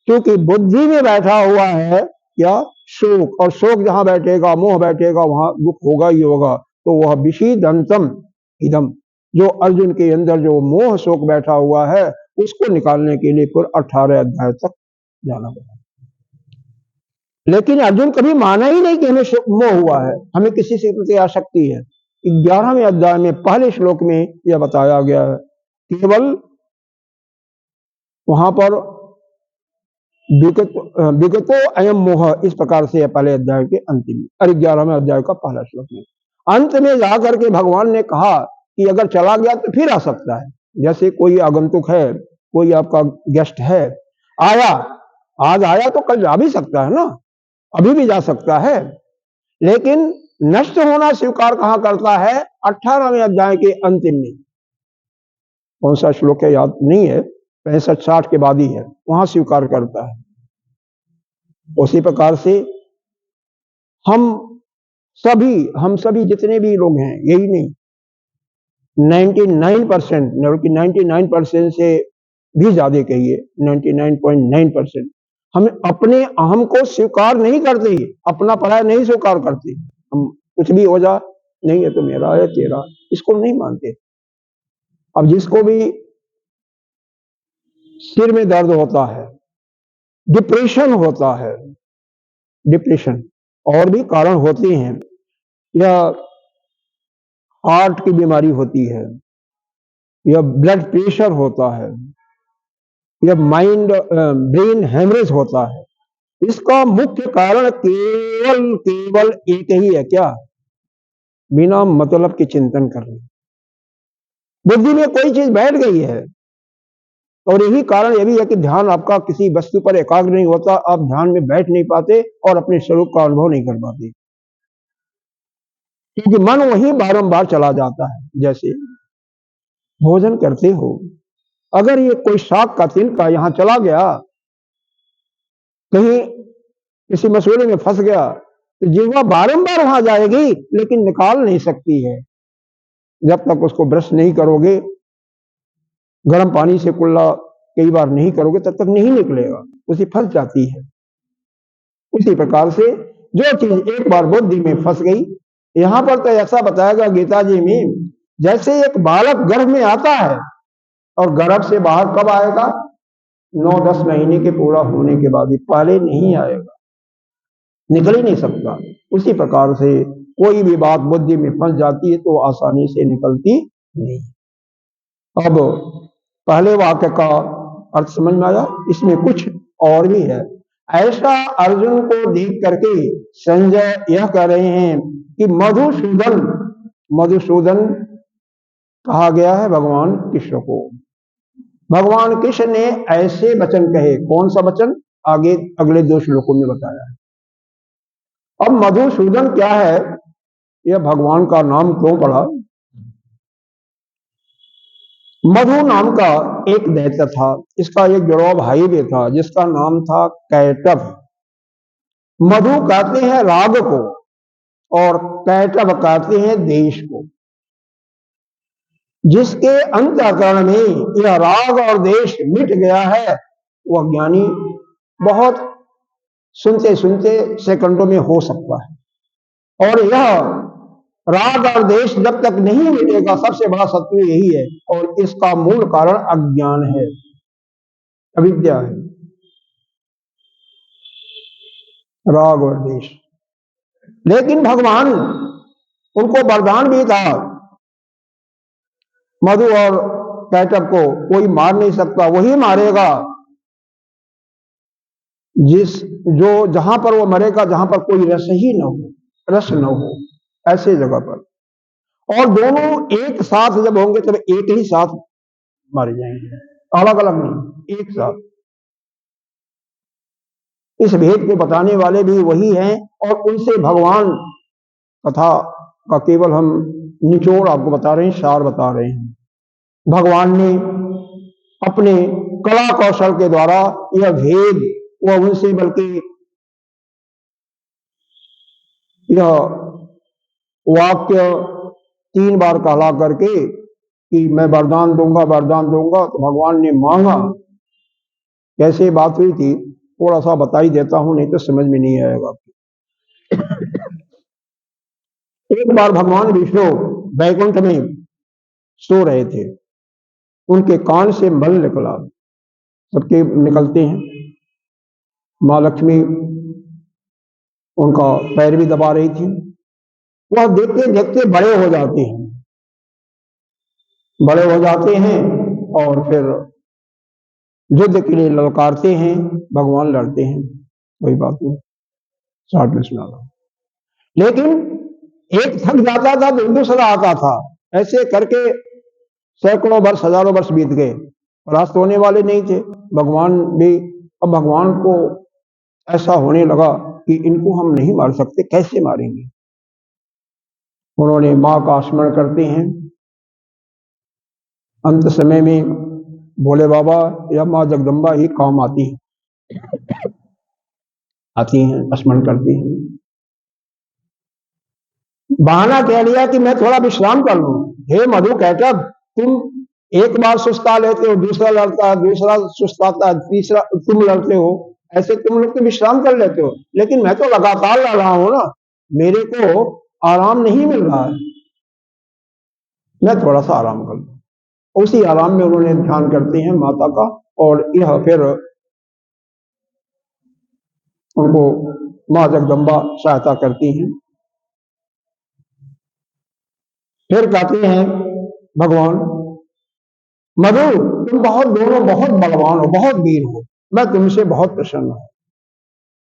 क्योंकि बुद्धि में बैठा हुआ है क्या? शोक, और शोक जहां बैठेगा, मोह बैठेगा, वहां दुख होगा ही होगा। तो वह विषीदंतम इदम, जो अर्जुन के अंदर जो मोह शोक बैठा हुआ है, उसको निकालने के लिए फिर 18 अध्याय तक जाना पड़ा। लेकिन अर्जुन कभी माना ही नहीं कि हमें मोह हुआ है, हमें किसी से प्रति आसक्ति है। 11वें अध्याय में पहले श्लोक में यह बताया गया है। केवल वहां पर विगतो अयम मोह, इस प्रकार से पहले अध्याय के अंतिम और 11वें अध्याय का पहला श्लोक में, अंत में जाकर के भगवान ने कहा कि अगर चला गया तो फिर आ सकता है। जैसे कोई आगंतुक है, कोई आपका गेस्ट है, आया, आज आया तो कल जा भी सकता है ना, अभी भी जा सकता है। लेकिन नष्ट होना स्वीकार कहां करता है? 18वें अध्याय के अंतिम में। कौन सा श्लोक है याद नहीं है, 65-60 के बाद ही है, वहां स्वीकार करता है। उसी प्रकार से हम सभी जितने भी लोग हैं, यही नहीं 99%, बल्कि 99% से भी ज्यादा कहिए, 99.9%, हम अपने अहम को स्वीकार नहीं करते, अपना पराया नहीं स्वीकार करते। हम कुछ भी हो जा, नहीं है तो मेरा है, तेरा, इसको नहीं मानते। अब जिसको भी सिर में दर्द होता है, डिप्रेशन होता है, डिप्रेशन और भी कारण होते हैं, या हार्ट की बीमारी होती है, या ब्लड प्रेशर होता है, या माइंड ब्रेन हेमरेज होता है, इसका मुख्य कारण केवल एक ही है, क्या? बिना मतलब के चिंतन करना। बुद्धि में कोई चीज बैठ गई है, और यही कारण यह भी है कि ध्यान आपका किसी वस्तु पर एकाग्र नहीं होता, आप ध्यान में बैठ नहीं पाते और अपने स्वरूप का अनुभव नहीं कर पाते। क्योंकि मन वही बारंबार चला जाता है। जैसे भोजन करते हो, अगर ये कोई शाक का तिनका यहां चला गया, कहीं किसी मसूड़े में फंस गया, तो जीवा बारंबार वहां जाएगी लेकिन निकाल नहीं सकती है। जब तक उसको ब्रश नहीं करोगे, गर्म पानी से कुल्ला कई बार नहीं करोगे, तब तक नहीं निकलेगा, उसी फंस जाती है। उसी प्रकार से जो चीज एक बार बुद्धि में फंस गई, यहां पर तो ऐसा बताएगा गीता जी में, जैसे एक बालक गर्भ में आता है और गर्भ से बाहर कब आएगा? 9-10 महीने के पूरा होने के बाद ही, पहले नहीं आएगा, निकल ही नहीं सकता। उसी प्रकार से कोई भी बात बुद्धि में फंस जाती है तो आसानी से निकलती नहीं। अब पहले वाक्य का अर्थ समझ में आया, इसमें कुछ और भी है। ऐसा अर्जुन को देख करके संजय यह कह रहे हैं कि मधुसूदन, मधुसूदन कहा गया है भगवान कृष्ण को। भगवान कृष्ण ने ऐसे वचन कहे, कौन सा वचन? आगे अगले 2 श्लोकों में बताया है। अब मधुसूदन क्या है, यह भगवान का नाम क्यों पड़ा? मधु नाम का एक दैत्य था, इसका एक जुड़वा भाई भी था जिसका नाम था कैटभ। मधु कहते हैं राग को और कैटभ कहते हैं देश को। जिसके अंतःकरण में यह राग और देश मिट गया है, वह ज्ञानी बहुत सुनते सुनते सेकंडों में हो सकता है। और यह राग और देश जब तक नहीं मिटेगा, सबसे बड़ा शत्रु यही है, और इसका मूल कारण अज्ञान है, अविद्या है, राग और देश। लेकिन भगवान, उनको वरदान भी था, मधु और कैटभ को कोई मार नहीं सकता, वही मारेगा जो जहां पर वो मरेगा, जहां पर कोई रस ही न हो, रस न हो, ऐसे जगह पर। और दोनों एक साथ जब होंगे तब एक ही साथ मारे जाएंगे, अलग अलग नहीं, एक साथ। इस भेद को बताने वाले भी वही हैं, और उनसे भगवान कथा का केवल हम निचोड़ आपको बता रहे हैं, सार बता रहे हैं। भगवान ने अपने कला कौशल के द्वारा यह भेद, वह उनसे बल्कि यह वाक्य 3 बार कहला करके कि मैं वरदान दूंगा, वरदान दूंगा, तो भगवान ने मांगा। कैसे बात हुई थी थोड़ा सा बता ही देता हूं, नहीं तो समझ में नहीं आएगा। एक बार भगवान विष्णु वैकुंठ में सो रहे थे, उनके कान से मल निकला, सबके निकलते हैं। मां लक्ष्मी उनका पैर भी दबा रही थी। वह देखते देखते बड़े हो जाते हैं, बड़े हो जाते हैं और फिर युद्ध के लिए ललकारते हैं, भगवान लड़ते हैं, कोई बात नहीं, 60 में सुना। लेकिन एक थक जाता था तो दूसरा आता था, ऐसे करके सैकड़ों वर्ष, हजारों वर्ष बीत गए, परास्त होने वाले नहीं थे भगवान भी। अब भगवान को ऐसा होने लगा कि इनको हम नहीं मार सकते, कैसे मारेंगे? उन्होंने मां का स्मरण करते हैं। अंत समय में भोले बाबा या मां जगदम्बा ही काम आती हैं, स्मरण करती हैं। बहाना कह लिया कि मैं थोड़ा विश्राम कर लूं। हे मधु कैटभ, तुम एक बार सुस्ता लेते हो, दूसरा लड़ता है, दूसरा सुस्ताता है, तीसरा तुम लड़ते हो, ऐसे तुम लोग तो विश्राम कर लेते हो, लेकिन मैं तो लगातार लड़ रहा हूं ना, मेरे को आराम नहीं मिल रहा है, मैं थोड़ा सा आराम कर लूं। उसी आराम में उन्होंने ध्यान करते हैं माता का, और यह फिर उनको मां जगदम्बा सहायता करती हैं। फिर कहते हैं भगवान, मधु तुम दोनों बहुत बलवान हो, बहुत वीर हो, मैं तुमसे बहुत प्रसन्न हूं,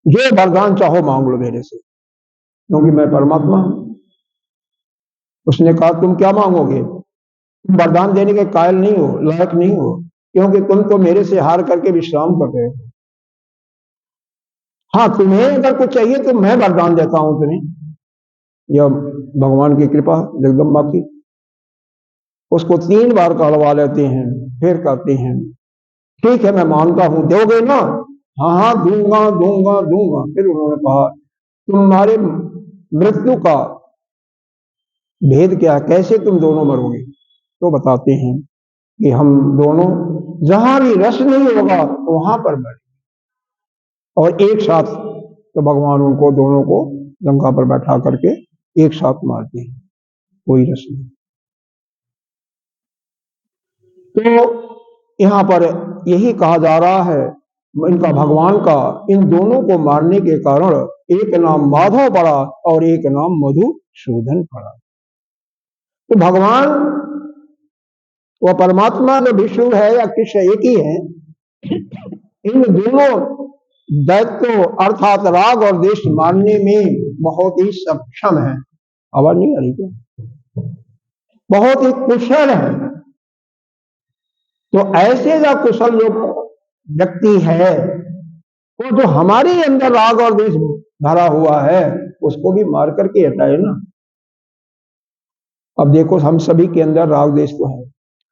जो वरदान चाहो मांग लो मेरे से, क्योंकि मैं परमात्मा हूं। उसने कहा तुम क्या मांगोगे? तुम वरदान देने के कायल नहीं हो, लायक नहीं हो, क्योंकि तुम तो मेरे से हार करके विश्राम कर रहे हो। हाँ, तुम्हें अगर कुछ चाहिए तो मैं वरदान देता हूं तुम्हें, यह भगवान की कृपा जगदम्बा की। उसको 3 बार कहलवा लेते हैं, फिर कहते हैं ठीक है मैं मानता हूं, दोगे ना? हाँ हाँ दूंगा दूंगा दूंगा। फिर उन्होंने कहा तुम्हारे मृत्यु का भेद क्या है, कैसे तुम दोनों मरोगे? तो बताते हैं कि हम दोनों जहां भी रस नहीं होगा वहां पर मरेंगे। और एक साथ तो भगवान उनको दोनों को लंका पर बैठा करके एक साथ मारते हैं, कोई रस नहीं। तो यहाँ पर यही कहा जा रहा है इनका भगवान का इन दोनों को मारने के कारण एक नाम माधव पड़ा और एक नाम मधुसूदन पड़ा। तो भगवान वह परमात्मा जो विष्णु है या कृष्ण एक ही है, इन दोनों दैत्यों अर्थात राग और देश मारने में बहुत ही सक्षम है। आवाज नहीं आ रही क्या? बहुत ही कुशल है। तो ऐसे जो कुशल जो व्यक्ति है वो जो हमारे अंदर राग और देश भरा हुआ है उसको भी मार करके हटाए ना। अब देखो हम सभी के अंदर राग देश तो है,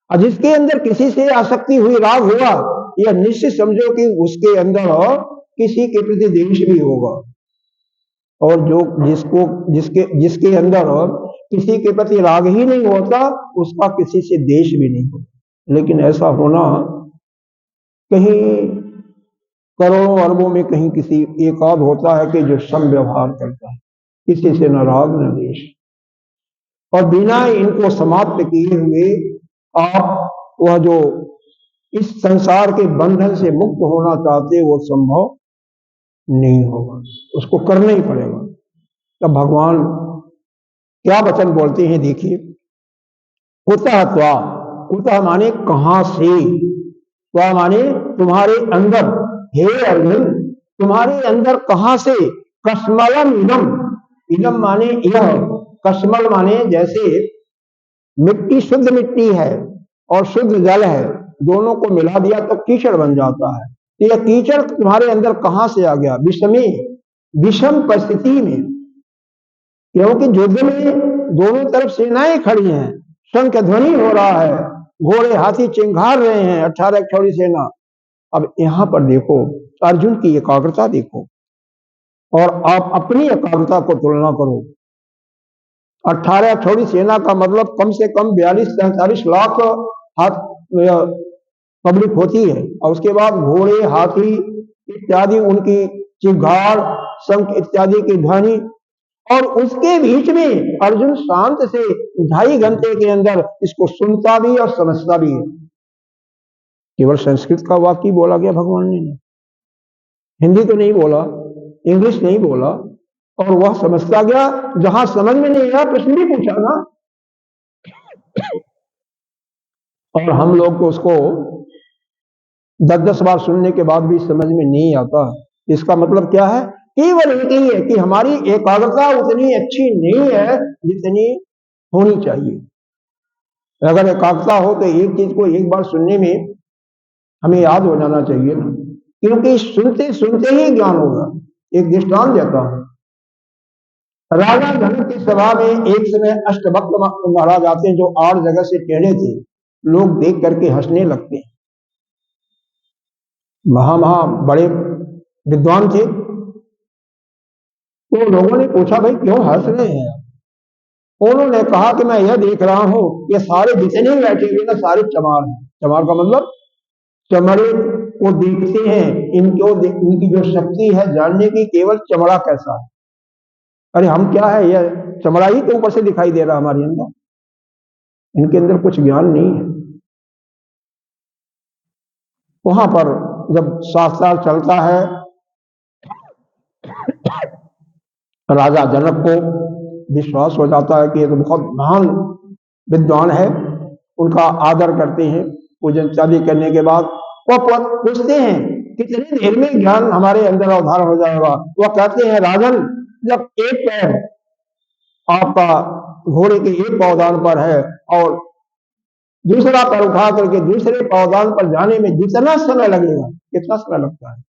और जिसके अंदर किसी से आसक्ति हुई, राग हुआ, यह निश्चित समझो कि उसके अंदर किसी के प्रति द्वेष भी होगा। और जो जिसके अंदर किसी के प्रति राग ही नहीं होता उसका किसी से द्वेष भी नहीं होता। लेकिन ऐसा होना कहीं करोड़ों अरबों में कहीं किसी एक आध होता है कि जो सम व्यवहार करता है, किसी से न राग न द्वेष। और बिना इनको समाप्त किए हुए आप वह जो इस संसार के बंधन से मुक्त होना चाहते वो संभव नहीं होगा, उसको करना ही पड़ेगा। तब भगवान क्या वचन बोलते हैं देखिए, कुतः त्वा, कुतः माने कहां से, त्वा माने तुम्हारे अंदर, हे अर्जुन तुम्हारे अंदर कहां से, कस्मलम इदम, इदम माने यह, कस्मल माने जैसे मिट्टी शुद्ध मिट्टी है और शुद्ध जल है, दोनों को मिला दिया तो कीचड़ बन जाता है। तो यह कीचड़ तुम्हारे अंदर कहां से आ गया? विषमी, विषम परिस्थिति में, क्योंकि युद्ध में दोनों तरफ सेनाएं खड़ी हैं, शंख ध्वनि हो रहा है, घोड़े हाथी चिंघार रहे हैं, 18 अक्षौरी सेना। अब यहां पर देखो अर्जुन की एकाग्रता देखो और आप अपनी एकाग्रता को तुलना करो। 18 अक्षौरी सेना का मतलब कम से कम 42-43 लाख हाथ पब्लिक होती है, और उसके बाद घोड़े हाथी इत्यादि उनकी चिंगार शंख इत्यादि की ध्वनि, और उसके बीच में अर्जुन शांत से 2.5 घंटे के अंदर इसको सुनता भी और समझता भी है। केवल संस्कृत का वाक्य बोला गया भगवान ने, हिंदी तो नहीं बोला, इंग्लिश नहीं बोला, और वह समझता गया। जहां समझ में नहीं आया प्रश्न भी पूछा ना, और हम लोग को उसको 10-10 बार सुनने के बाद भी समझ में नहीं आता। इसका मतलब क्या है? केवल एक ही है कि हमारी एकाग्रता उतनी अच्छी नहीं है जितनी होनी चाहिए। अगर एकाग्रता हो तो एक चीज को एक बार सुनने में हमें याद हो जाना चाहिए ना, क्योंकि सुनते सुनते ही ज्ञान होगा। एक दृष्टांत देता हूं, राजा जनक की सभा में एक समय अष्टवक्र महाराज आते हैं जो 8 जगह से टेढ़े थे, लोग देख करके हंसने लगते हैं। महा बड़े विद्वान थे, तो लोगों ने पूछा भाई क्यों हंस रहे हैं? उन्होंने कहा कि मैं यह देख रहा हूं ये सारे जितने बैठे हुए ना सारे चमार हैं। चमार का मतलब चमड़े को देखते हैं, इनकी जो शक्ति है जानने की केवल चमड़ा कैसा है। अरे हम क्या है, यह चमड़ा ही तो ऊपर से दिखाई दे रहा हमारे अंदर, इनके अंदर कुछ ज्ञान नहीं है। वहां पर जब शास्त्रार्थ चलता है, राजा जनक को विश्वास हो जाता है कि ये तो बहुत महान विद्वान है, उनका आदर करते हैं। पूजन चाली करने के बाद वह पूछते हैं कितनी देर में ज्ञान हमारे अंदर अवधारण हो जाएगा? वह कहते हैं राजन, जब एक पैर आपका घोड़े के एक पावदान पर है और दूसरा पैर उठा करके दूसरे पावदान पर जाने में जितना समय लगेगा, कितना समय लगता है?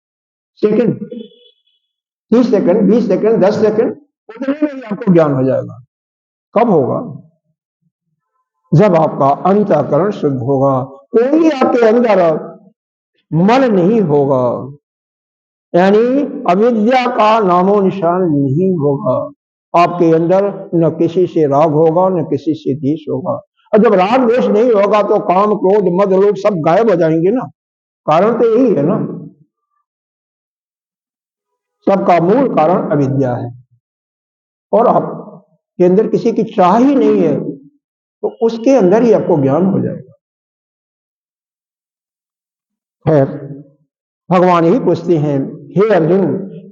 सेकंड, 30 सेकंड, 20 सेकंड, 10 सेकंड, उतने में ही आपको ज्ञान हो जाएगा। कब होगा? जब आपका अंतःकरण शुद्ध होगा, कोई आपके अंदर मन नहीं होगा, यानी अविद्या का नामो निशान नहीं होगा आपके अंदर। न किसी से राग होगा, न किसी से द्वेष होगा। और जब राग द्वेष नहीं होगा तो काम क्रोध मद लोभ सब गायब हो जाएंगे ना। कारण तो यही है ना, सबका मूल कारण अविद्या है। और आपके अंदर किसी की चाह ही नहीं है तो उसके अंदर ही आपको ज्ञान हो जाएगा। खैर, भगवान ही पूछते हैं, हे अर्जुन,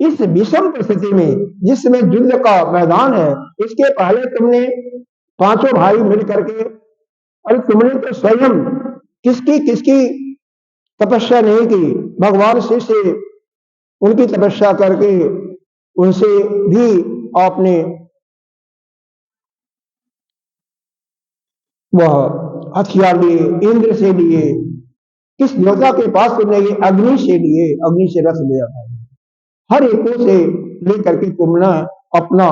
इस विषम परिस्थिति में जिसमें युद्ध का मैदान है, इसके पहले तुमने पांचों भाई मिल करके, अरे तुमने तो स्वयं किसकी किसकी तपस्या नहीं की। भगवान शिव से उनकी तपस्या करके उनसे भी आपने वह हथियार लिए, इंद्र से लिए, किस देवता के पास तुमने ये अग्नि से लिए, अग्नि से रथ लिया था। हर एक से लेकर के तुमने अपना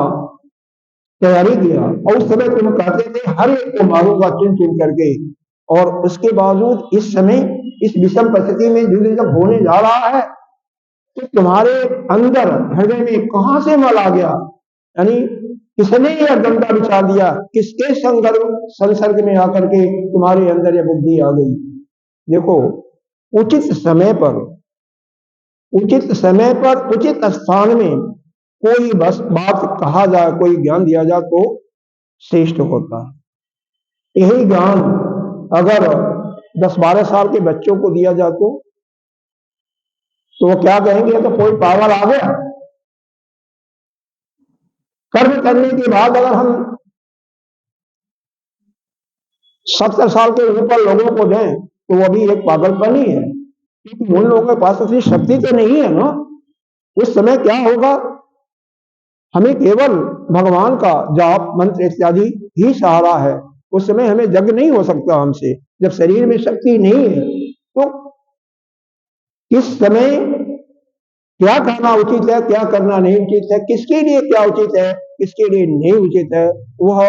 तैयारी किया और उस समय तुम कहते थे हर एक को मारूंगा चुन चुन करके। और उसके बावजूद इस समय इस विषम परिस्थिति में युद्ध जब होने जा रहा है तो तुम्हारे अंदर हृदय में कहां से मल आ गया, यानी किसने यह गंदा विचार दिया, किसके संसर्ग में आकर के तुम्हारे अंदर यह बुद्धि आ गई। देखो, उचित समय पर उचित समय पर उचित स्थान में कोई बस बात कहा जाए, कोई ज्ञान दिया जाए तो श्रेष्ठ होता है। यही ज्ञान अगर 10-12 साल के बच्चों को दिया जाए तो वो क्या कहेंगे, तो कोई पागल आ गया। कर्म करने के बाद अगर हम 70 साल के ऊपर लोगों को दें तो वो भी एक पागलपन ही है, क्योंकि उन लोगों के पास उतनी शक्ति तो नहीं है ना। उस समय क्या होगा, हमें केवल भगवान का जाप मंत्र इत्यादि ही सहारा है। उस समय हमें जग नहीं हो सकता हमसे, जब शरीर में शक्ति नहीं है। तो इस समय क्या करना उचित है, क्या करना नहीं उचित है, किसके लिए क्या उचित है, किसके लिए नहीं उचित है, वह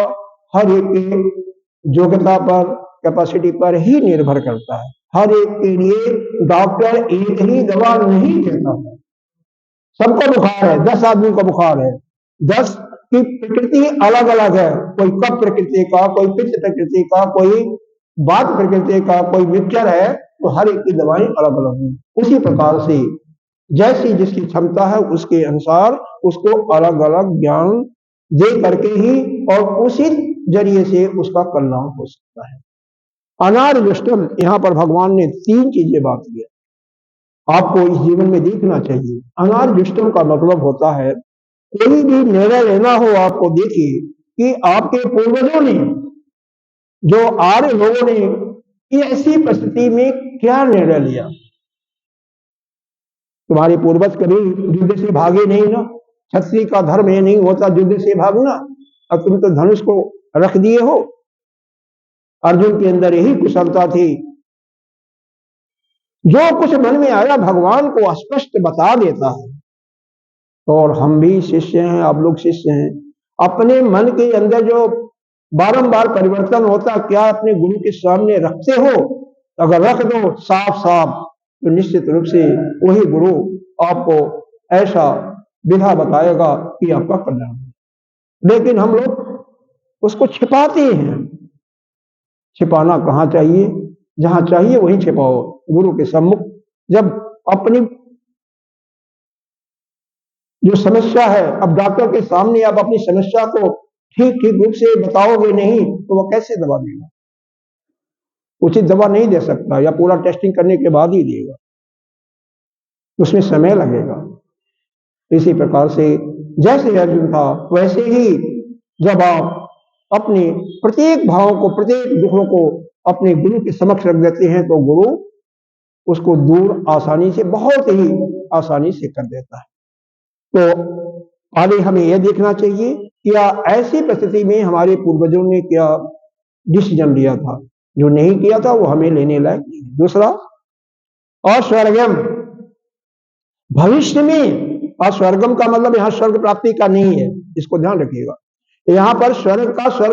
हर एक की योग्यता पर, कैपेसिटी पर ही निर्भर करता है। हर एक के लिए डॉक्टर एक ही दवा नहीं देता है। सबका बुखार है, 10 आदमी का बुखार है, 10 की प्रकृति अलग अलग है। कोई कफ प्रकृति का, कोई पित्त प्रकृति का, कोई वात प्रकृति का, कोई मिक्सचर है, तो हर एक की दवाएं अलग अलग हैं। उसी प्रकार से जैसी जिसकी क्षमता है उसके अनुसार उसको अलग अलग ज्ञान दे करके ही और उसी जरिए से उसका कल्याण हो सकता है। अनार्यष्टम, यहाँ पर भगवान ने 3 चीजें बात की, आपको इस जीवन में देखना चाहिए। अनार्यष्टम का मतलब होता है कोई भी निर्णय लेना हो, आपको देखिए कि आपके पूर्वजों ने, जो आर्य लोगों ने ऐसी परिस्थिति में क्या निर्णय लिया। तुम्हारे पूर्वज कभी युद्ध से भागे नहीं ना। क्षत्रिय का धर्म ये नहीं होता युद्ध से भागना। अब तुम तो धनुष को रख दिए हो। अर्जुन के अंदर यही कुशलता थी, जो कुछ मन में आया भगवान को स्पष्ट बता देता है। और हम भी शिष्य हैं, आप लोग शिष्य हैं, अपने मन के अंदर जो बारंबार परिवर्तन होता, क्या अपने गुरु के सामने रखते हो? अगर रख दो साफ साफ तो निश्चित रूप से वही गुरु आपको ऐसा विधा बताएगा कि आपका कल्याण हो। लेकिन हम लोग उसको छिपाते हैं। छिपाना कहाँ चाहिए, जहां चाहिए वहीं छिपाओ, गुरु के सम्मुख। जब अपनी जो समस्या है, अब डॉक्टर के सामने आप अपनी समस्या को ठीक ठीक रूप से बताओगे नहीं तो वो कैसे दवा देगा? उचित दवा नहीं दे सकता, या पूरा टेस्टिंग करने के बाद ही देगा, उसमें समय लगेगा। इसी प्रकार से जैसे अर्जुन था वैसे ही जब आप अपने प्रत्येक भावों को, प्रत्येक दुखों को अपने गुरु के समक्ष रख देते हैं तो गुरु उसको दूर आसानी से, बहुत ही आसानी से कर देता है। तो आगे हमें यह देखना चाहिए कि ऐसी परिस्थिति में हमारे पूर्वजों ने क्या डिसीजन लिया था, जो नहीं किया था वो हमें लेने लायक नहीं। दूसरा, और स्वर्गम, भविष्य में और स्वर्गम का मतलब यहाँ स्वर्ग प्राप्ति का नहीं है, इसको ध्यान रखिएगा। यहाँ पर स्वर्ग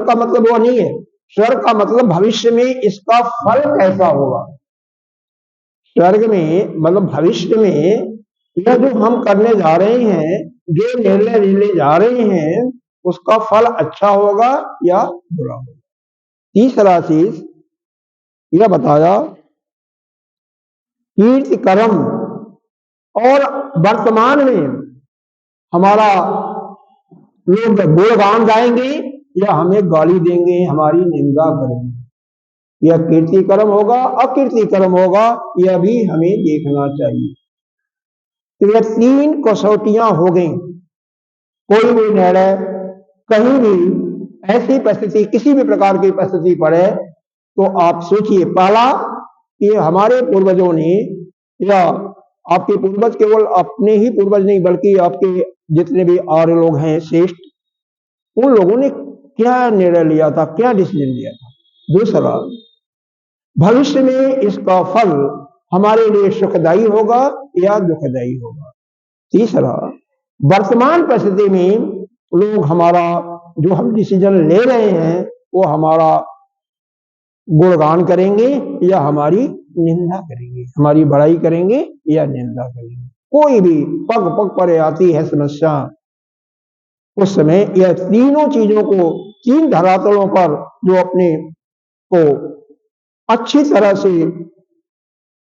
का मतलब वो नहीं है। स्वर्ग का मतलब भविष्य में इसका फल कैसा होगा। स्वर्ग में मतलब भविष्य में यह जो हम करने जा रहे हैं, जो निर्णय लेने जा रहे हैं, उसका फल अच्छा होगा या बुरा होगा। तीसरा चीज यह बताया कीर्ति कर्म, और वर्तमान में हमारा लोग गुणगान गाएंगे या हमें गाली देंगे, हमारी निंदा करेंगे। यह कीर्ति कर्म होगा, अकीर्ति कर्म होगा, यह भी हमें देखना चाहिए। तो यह तीन कसौटियां हो गई। कोई भी निर्णय, कहीं भी ऐसी परिस्थिति, किसी भी प्रकार की परिस्थिति पड़े, तो आप सोचिए पहला कि हमारे पूर्वजों ने, या आपके पूर्वज केवल अपने ही पूर्वज नहीं बल्कि आपके जितने भी आर्य लोग हैं श्रेष्ठ, उन लोगों ने क्या निर्णय लिया था, क्या डिसीजन लिया था। दूसरा, भविष्य में इसका फल हमारे लिए सुखदायी होगा या दुखदायी होगा। तीसरा, वर्तमान परिस्थिति में लोग हमारा जो हम डिसीजन ले रहे हैं वो हमारा गुणगान करेंगे या हमारी निंदा करेंगे, हमारी बड़ाई करेंगे या निंदा करेंगे। कोई भी पग पग पर आती है समस्या, उस समय यह तीनों चीजों को, तीन धरातलों पर जो अपने को अच्छी तरह से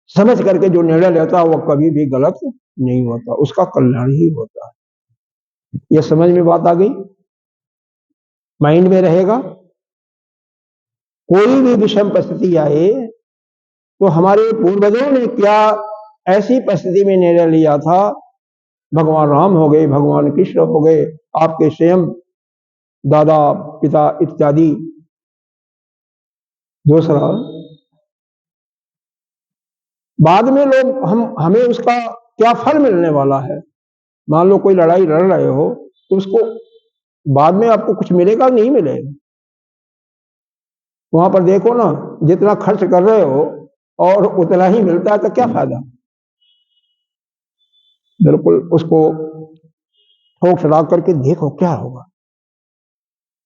समझ करके जो निर्णय लेता है वो कभी भी गलत नहीं होता, उसका कल्याण ही होता है। यह समझ में बात आ गई, माइंड में रहेगा। कोई भी विषम परिस्थिति आए तो हमारे पूर्वजों ने क्या ऐसी परिस्थिति में निर्णय लिया था, भगवान राम हो गए, भगवान कृष्ण हो गए, आपके स्वयं दादा पिता इत्यादि। दूसरा, बाद में लोग हमें उसका क्या फल मिलने वाला है। मान लो कोई लड़ाई लड़ रहे हो तो उसको बाद में आपको कुछ मिलेगा नहीं मिलेगा। वहां पर देखो ना, जितना खर्च कर रहे हो और उतना ही मिलता है तो क्या फायदा। बिल्कुल उसको ठोक छड़ाक करके देखो क्या होगा।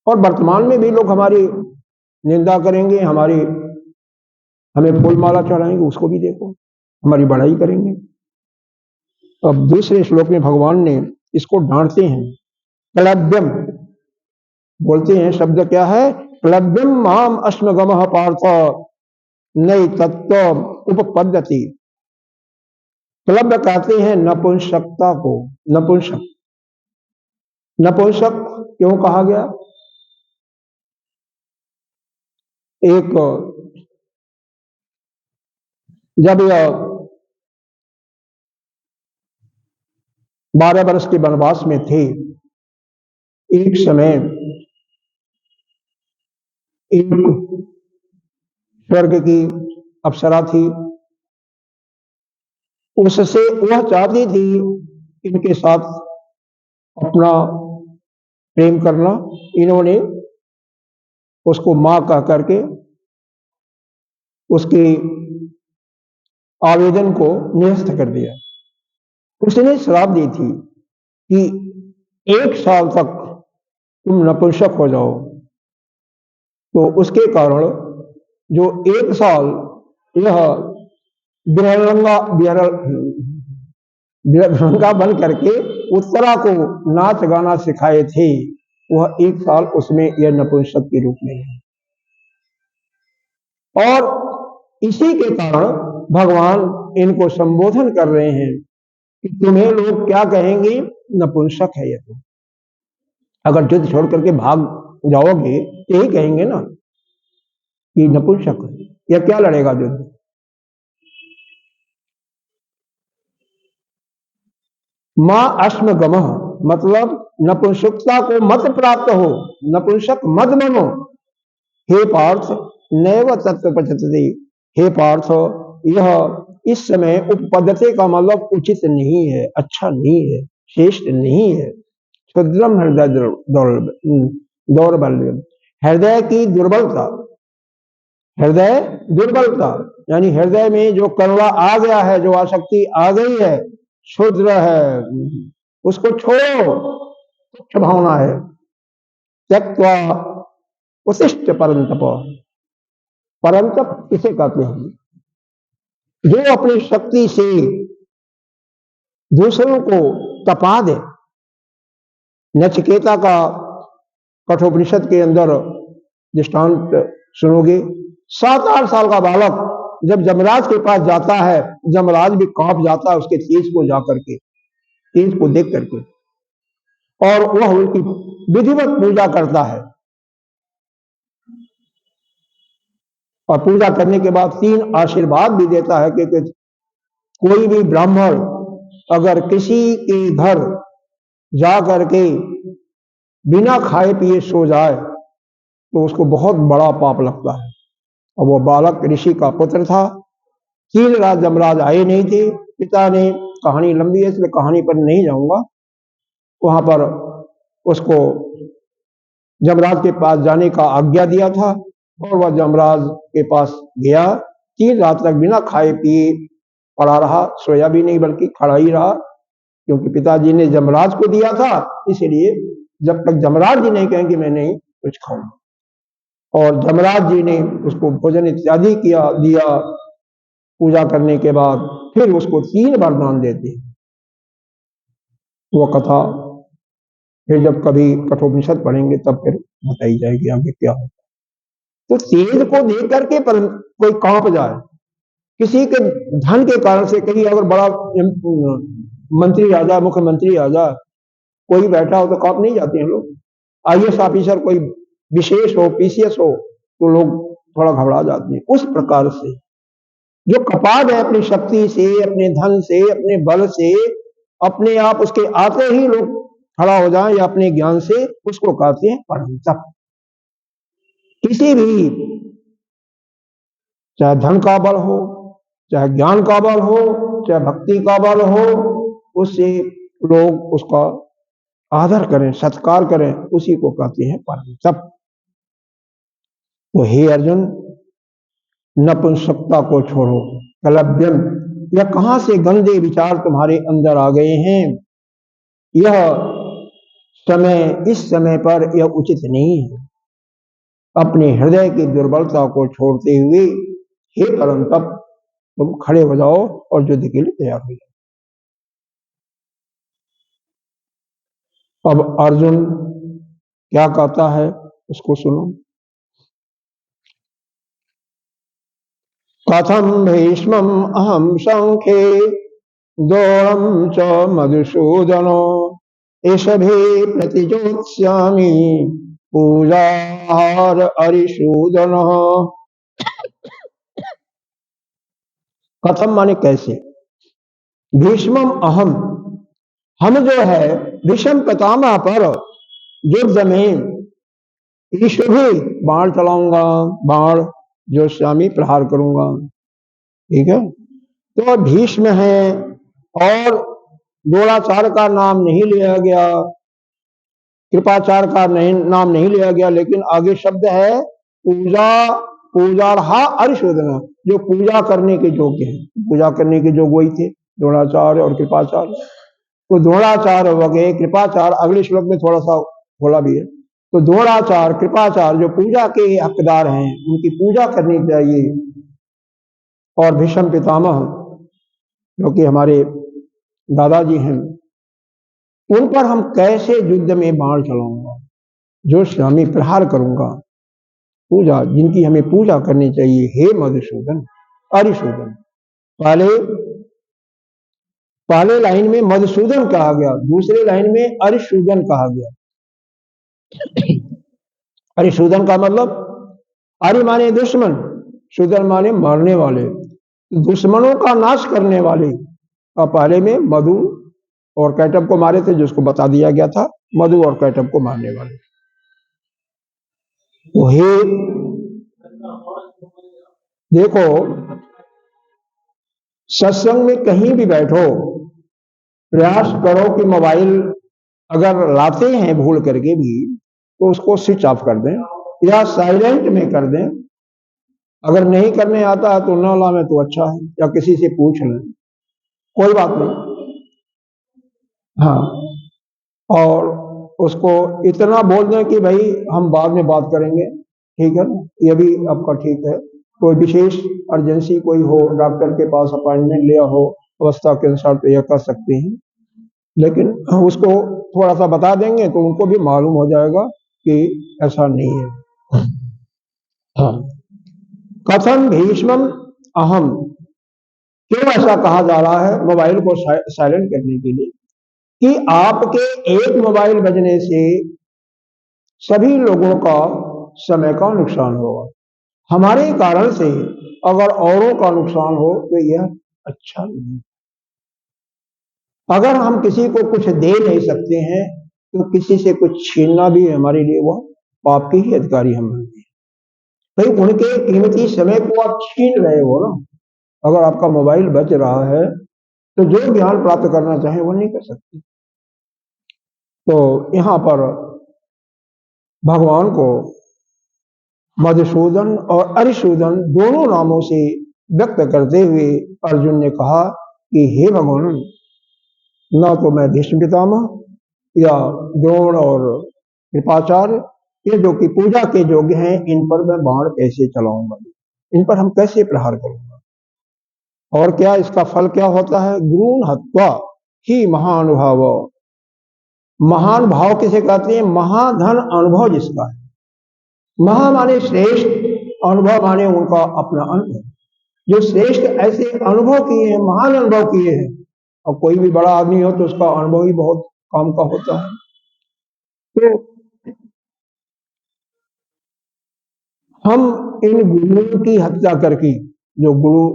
और वर्तमान में भी लोग हमारी निंदा करेंगे, हमें फूल माला चढ़ाएंगे, उसको भी देखो, हमारी बड़ाई करेंगे। अब दूसरे श्लोक में भगवान ने इसको डांटते हैं, क्लव्यम बोलते हैं, शब्द क्या है, क्लव्यम माम अश्मगमः पार्थ नई तत्व उपपद्यति। क्लव्य कहते हैं नपुंसकता को। नपुंसक, नपुंसक क्यों कहा गया। एक जब यह 12 वर्ष के वनवास में थे, एक समय एक स्वर्ग की अप्सरा थी, उससे वह चाहती थी इनके साथ अपना प्रेम करना। इन्होंने उसको मां कह करके उसके आवेदन को निरस्त कर दिया। उसने श्राप दी थी कि 1 साल तक तुम नपुंसक हो जाओ। तो उसके कारण जो 1 साल यह विरंगा बन करके उत्तरा को नाच गाना सिखाए थे, वह 1 साल उसमें यह नपुंसक के रूप में है। और इसी के कारण भगवान इनको संबोधन कर रहे हैं कि तुम्हें लोग क्या कहेंगे, नपुंसक है ये। तो अगर युद्ध छोड़ करके भाग जाओगे यही कहेंगे ना कि नपुंसक है, या क्या लड़ेगा युद्ध। मां अश्मगमः मतलब नपुंसकता को मत प्राप्त हो, नपुंसक मत बनो। हे पार्थ नैव तत्व पचते, हे पार्थ यह इस समय उपपद्धति का मतलब उचित नहीं है, अच्छा नहीं है, श्रेष्ठ नहीं है। क्षुद्रम हृदय दौर्बल्य, हृदय की दुर्बलता, हृदय दुर्बलता यानी हृदय में जो करुणा आ गया है, जो आसक्ति आ गई है, क्षुद्र है, उसको छोड़ो, तुच्छ भावना है। त्यक्त्वा उत्तिष्ठ परंतप। परंतप किसे कहते हैं? जो अपनी शक्ति से दूसरों को तपा दे। नचिकेता का कठोपनिषद के अंदर दृष्टांत सुनोगे। 7-8 साल का बालक जब जमराज के पास जाता है, जमराज भी कांप जाता है उसके तेज को जाकर के, तेज को देख करके, और वह उनकी विधिवत पूजा करता है। और पूजा करने के बाद 3 आशीर्वाद भी देता है कि कोई भी ब्राह्मण अगर किसी के घर जा करके बिना खाए पिए सो जाए तो उसको बहुत बड़ा पाप लगता है। और वो बालक ऋषि का पुत्र था। 3 रात जमराज आए नहीं थे। पिता ने, कहानी लंबी है इसलिए कहानी पर नहीं जाऊंगा, वहां पर उसको जमराज के पास जाने का आज्ञा दिया था और वह जमराज के पास गया। 3 रात तक बिना खाए पिए पड़ा रहा, सोया भी नहीं बल्कि खड़ा ही रहा, क्योंकि पिताजी ने जमराज को दिया था, इसलिए जब तक जमराज जी नहीं कहेंगे मैं नहीं कुछ खाऊंगा। और जमराज जी ने उसको भोजन इत्यादि दिया। पूजा करने के बाद फिर उसको 3 वरदान देते हैं। वो कथा फिर जब कभी कठोपनिषद पढ़ेंगे तब फिर बताई जाएगी आगे क्या होता। तो तेज को देख करके पर कोई कांप जाए, किसी के धन के कारण से, कहीं अगर बड़ा मंत्री आ जाए, मुख्यमंत्री आ जाए, कोई बैठा हो तो कांप नहीं जाते हैं लोग। IAS ऑफिसर कोई विशेष हो, PCS हो, तो लोग थोड़ा घबरा जाते हैं। उस प्रकार से जो कपाद है अपनी शक्ति से, अपने धन से, अपने बल से, अपने आप उसके आते ही लोग खड़ा हो जाए या अपने ज्ञान से, उसको कहते हैं परंतप। किसी भी, चाहे धन का बल हो, चाहे ज्ञान का बल हो, चाहे भक्ति का बल हो, उससे लोग उसका आदर करें, सत्कार करें, उसी को कहते हैं परंतप। तो हे अर्जुन, नपुंसकता को छोड़ो। कलभ्यम, यह कहां से गंदे विचार तुम्हारे अंदर आ गए हैं? यह समय, इस समय पर यह उचित नहीं है। अपने हृदय की दुर्बलता को छोड़ते हुए हे परंतप तुम खड़े हो जाओ और युद्ध के लिए तैयार हो जाओ। अब अर्जुन क्या कहता है उसको सुनो। कथम भीष्मम अहम संख्ये द्रोणम च मधुसूदनो ईशभे प्रतिजोत्स्यामि पूजाहार अरिसूदन। कथम माने कैसे। भीष्मम अहम, हम जो है भीष्म पितामह पर युद्ध में ईशभे बाण चलाऊंगा, बाण जो स्वामी प्रहार करूंगा। ठीक है, तो भीष्म है और द्रोणाचार्य का नाम नहीं लिया गया, कृपाचार्य का नाम नहीं लिया गया, लेकिन आगे शब्द है पूजा, पूजार्हा अरिशोधन, जो पूजा करने के योग्य है। पूजा करने के योग्य वही थे, द्रोणाचार्य और कृपाचार्य। तो द्रोणाचार्य हो गए, कृपाचार्य अगले श्लोक में थोड़ा सा बोला भी है। तो द्रोणाचार्य, कृपाचार्य जो पूजा के हकदार हैं, उनकी पूजा करनी चाहिए। और भीष्म पितामह जो कि हमारे दादाजी हैं, उन पर हम कैसे युद्ध में बाण चलाऊंगा, जो स्वामी प्रहार करूंगा। पूजा, जिनकी हमें पूजा करनी चाहिए, हे मधुसूदन अरिसूदन। पहले लाइन में मधुसूदन कहा गया, दूसरे लाइन में अरिसूदन कहा गया। अरिसूदन का मतलब, अरि माने दुश्मन, सूदन माने मारने वाले, दुश्मनों का नाश करने वाले। और पहले में मधु और कैटब को मारे थे, जिसको बता दिया गया था, मधु और कैटब को मारने वाले। तो हे देखो, सत्संग में कहीं भी बैठो, प्रयास करो कि मोबाइल अगर लाते हैं भूल करके भी तो उसको स्विच ऑफ कर दें या साइलेंट में कर दें। अगर नहीं करने आता है तो न लावे तो अच्छा है, या किसी से पूछ लें, कोई बात नहीं। हाँ, और उसको इतना बोल दें कि भाई हम बाद में बात करेंगे, ठीक है ना, ये भी आपका ठीक है। कोई विशेष अर्जेंसी कोई हो, डॉक्टर के पास अपॉइंटमेंट लिया हो अवस्था के अनुसार, तो यह कर सकते हैं। लेकिन उसको थोड़ा सा बता देंगे तो उनको भी मालूम हो जाएगा कि ऐसा नहीं है। हाँ। कथन भीष्मम अहम, क्यों ऐसा कहा जा रहा है मोबाइल को साइलेंट करने के लिए, कि आपके एक मोबाइल बजने से सभी लोगों का समय का नुकसान होगा। हमारे कारण से अगर औरों का नुकसान हो तो यह अच्छा नहीं। अगर हम किसी को कुछ दे नहीं सकते हैं तो किसी से कुछ छीनना भी हमारे लिए वह पाप के ही अधिकारी हम बनते हैं। भाई उनके कीमती समय को आप छीन रहे हो ना। अगर आपका मोबाइल बज रहा है तो जो ज्ञान प्राप्त करना चाहे वो नहीं कर सकते। तो यहां पर भगवान को मधुसूदन और अरिसूदन दोनों नामों से व्यक्त करते हुए अर्जुन ने कहा कि हे भगवान, ना तो मैं भीष्म पितामह या द्रोण और कृपाचार्य, ये जो कि पूजा के योग्य हैं, इन पर मैं बाण कैसे चलाऊंगा, इन पर हम कैसे प्रहार करूंगा। और क्या इसका फल क्या होता है? गुरून हत्वा ही महानुभाव। महान भाव किसे कहते हैं? महाधन अनुभव जिसका है। महा माने श्रेष्ठ, अनुभव माने उनका अपना अनुभव। जो श्रेष्ठ ऐसे अनुभव किए हैं, महान अनुभव किए हैं, और कोई भी बड़ा आदमी हो तो उसका अनुभव ही बहुत काम का होता है। तो हम इन गुरुओं की हत्या करके, जो गुरु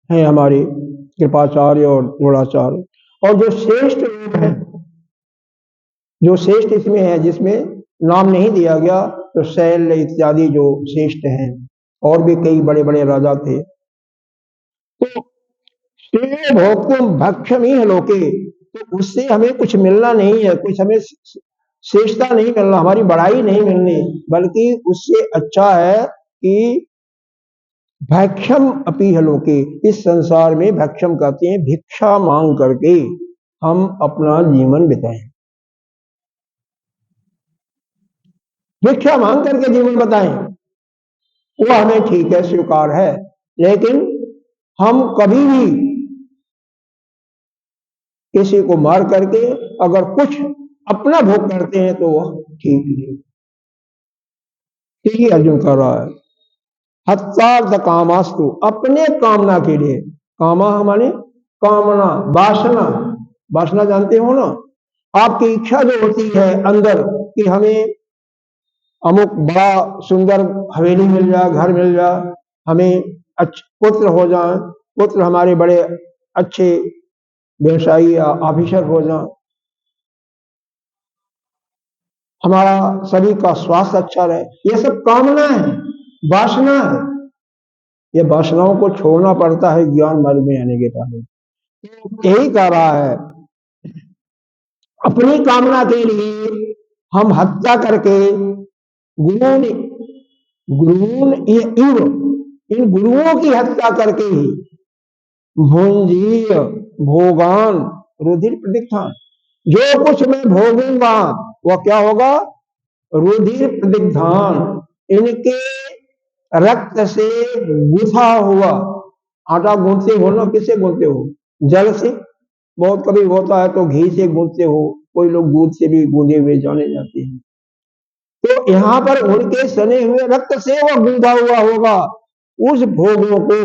हैं हमारे कृपाचार्य और द्रोणाचार्य, और जो श्रेष्ठ लोग हैं, जो श्रेष्ठ इसमें है जिसमें नाम नहीं दिया गया, तो शैल इत्यादि जो श्रेष्ठ हैं, और भी कई बड़े बड़े राजा थे। तो श्रेय भोक्तुम भक्षमीह लोके, तो उससे हमें कुछ मिलना नहीं है, कुछ हमें श्रेष्ठता नहीं मिलना, हमारी बड़ाई नहीं मिलनी, बल्कि उससे अच्छा है कि भक्षम अपीह लोके, इस संसार में भक्षम कहते हैं भिक्षा मांग करके हम अपना जीवन बिताएं। भिक्षा मांग करके जीवन बताएं, वो हमें ठीक है, स्वीकार है। लेकिन हम कभी भी किसी को मार करके अगर कुछ अपना भोग करते हैं तो वह ठीक नहीं। यही अर्जुन कर रहा है। हत्यार्थ कामास्तु, अपने कामना के लिए, कामा हमारे कामना, वासना, वासना जानते हो ना, आपकी इच्छा जो होती है अंदर कि हमें अमुक बड़ा सुंदर हवेली मिल जाए, घर मिल जाए, हमें पुत्र हो जाए, पुत्र हमारे बड़े अच्छे व्यवसायी या ऑफिसर हो जाए, हमारा शरीर का स्वास्थ्य अच्छा रहे, ये सब कामना है, वासना है। ये वासनाओं को छोड़ना पड़ता है ज्ञान मार्ग में आने के बाद। यही कह रहा है, अपनी कामना के लिए हम हत्या करके गुरुओं गुरुओं इन गुरुओं की हत्या करके ही भुंजीय भोगान रुधिर प्रतिष्ठान, जो कुछ मैं भोगूंगा वह क्या होगा? रुधिर प्रतिष्ठान, इनके रक्त से गुथा हुआ। आटा गूंथते हो ना, किससे गूंथते हो? जल से। बहुत कभी होता है तो घी से गूंथते हो, कोई लोग दूध से भी गूंदे हुए जाने जाते हैं। तो यहाँ पर उनके सने हुए रक्त से वह गूंधा हुआ होगा। उस भोगों को,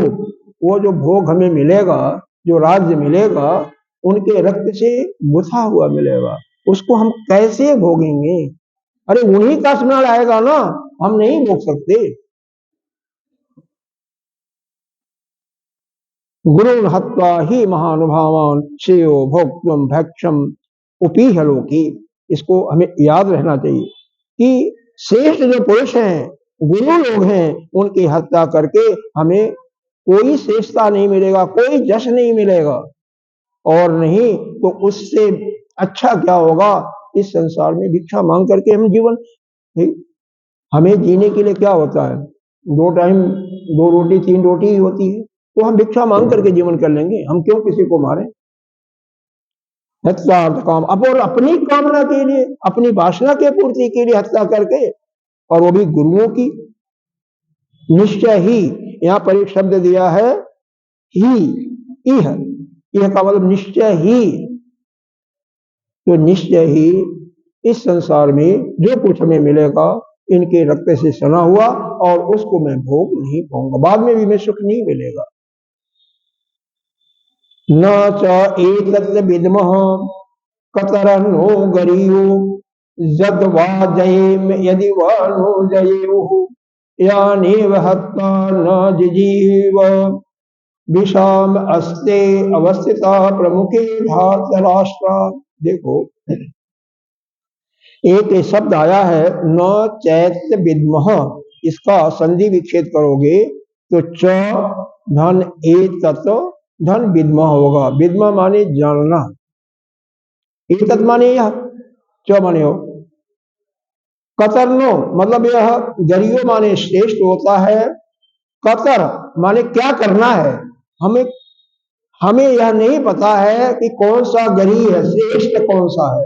वो जो भोग हमें मिलेगा, जो राज्य मिलेगा, उनके रक्त से गुथा हुआ मिलेगा। उसको हम कैसे भोगेंगे? अरे उन्हीं का स्मरण आएगा ना, हम नहीं भोग सकते। गुरु हत्वा ही महानुभावान श्रेयो भोक्तुम भक्षम उपीह लोकी। इसको हमें याद रहना चाहिए कि श्रेष्ठ जो पुरुष हैं, गुरु लोग हैं, उनकी हत्या करके हमें कोई श्रेष्ठता नहीं मिलेगा, कोई जश नहीं मिलेगा, और नहीं तो उससे अच्छा क्या होगा? इस संसार में भिक्षा मांग करके हम जीवन, हमें जीने के लिए क्या होता है? 2 टाइम 2 रोटी 3 रोटी ही होती है, तो हम भिक्षा मांग करके जीवन कर लेंगे। हम क्यों किसी को मारें? हितार्थ काम, अब और अपनी कामना के लिए, अपनी वासना के पूर्ति के लिए हत्या करके, और वो भी गुरुओं की। निश्चय ही, यहां पर एक शब्द दिया है ही, इह, यह का मतलब निश्चय ही। तो निश्चय ही इस संसार में जो कुछ हमें मिलेगा इनके रक्त से सना हुआ, और उसको मैं भोग नहीं पाऊंगा, बाद में भी मैं सुख नहीं मिलेगा। न च एतत् विद्मः कतरन्नो गरीयो यद वा जयेम यदि वा नो जयेयुः यानेव हत्वा न जिजीव विषाम अस्ते अवस्थिता प्रमुखे धातराष्ट्रा। देखो, एक शब्द आया है न चैत्य विद्मः, इसका संधि विच्छेद करोगे तो च धन ए तत्व धन विद्मः होगा। विद्मः माने जानना, एतत् माने यह, च माने हो। कतरनो मतलब यह, गरियो माने श्रेष्ठ होता है, कतर माने क्या करना है। हमें हमें यह नहीं पता है कि कौन सा गरी है, श्रेष्ठ कौन सा है।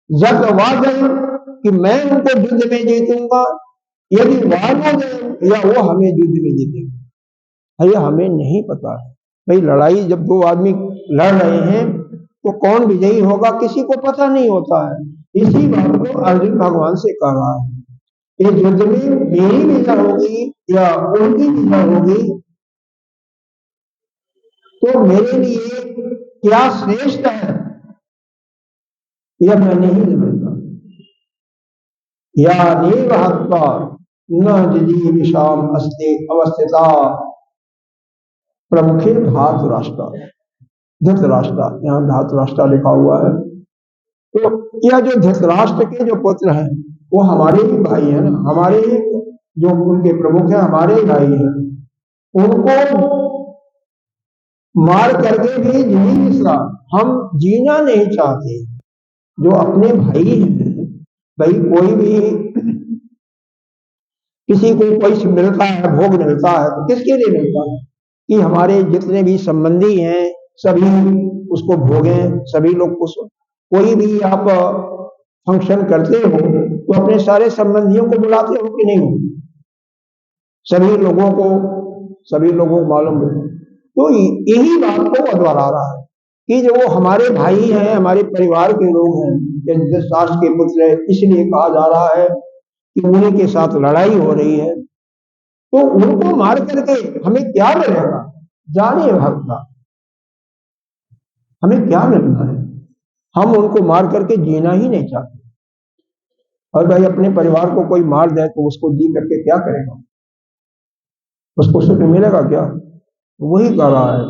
जब वाजय कि मैं उनको युद्ध में जीतूंगा, यदि वाजय या वो हमें युद्ध में जीतेंगे, यह हमें नहीं पता है। भाई लड़ाई जब दो आदमी लड़ रहे हैं तो कौन विजयी होगा किसी को पता नहीं होता है। इसी बात को अर्जुन भगवान से कह रहा है, इस युद्ध में मेरी विजय होगी या उनकी विजय होगी तो मेरे लिए क्या श्रेष्ठ है यह मैं नहीं जानता। या देव हत्वा न जिजी विषाम अस्ते अवस्थिता प्रमुखे धातुराष्ट्र, धृतराष्ट्र, यहाँ धातुराष्ट्र लिखा हुआ है। तो यह जो धृतराष्ट्र के जो पुत्र हैं वो हमारे ही भाई हैं ना, हमारे जो उनके प्रमुख हैं हमारे ही भाई हैं। उनको मार करके भी नहीं मिश्रा, हम जीना नहीं चाहते। जो अपने भाई हैं, भाई कोई भी किसी को कोई मिलता है, भोग मिलता है तो किसके लिए मिलता है कि हमारे जितने भी संबंधी हैं सभी उसको भोगें, सभी लोग कोई भी आप फंक्शन करते हो तो अपने सारे संबंधियों को बुलाते हो कि नहीं, सभी लोगों को मालूम है। तो यही बात को वो दोहरा रहा है कि जो वो हमारे भाई हैं, हमारे परिवार के लोग हैं, धृतराष्ट्र के पुत्र है, इसलिए कहा जा रहा है कि उन्हीं के साथ लड़ाई हो रही है। तो उनको मार करके हमें क्या मिलेगा, जानिए भक्ता, हमें क्या मिलना है। हम उनको मार करके जीना ही नहीं चाहते। और भाई अपने परिवार को कोई मार दे तो उसको जी करके क्या करेगा, उसको सुख मिलेगा क्या। वही कह रहा है।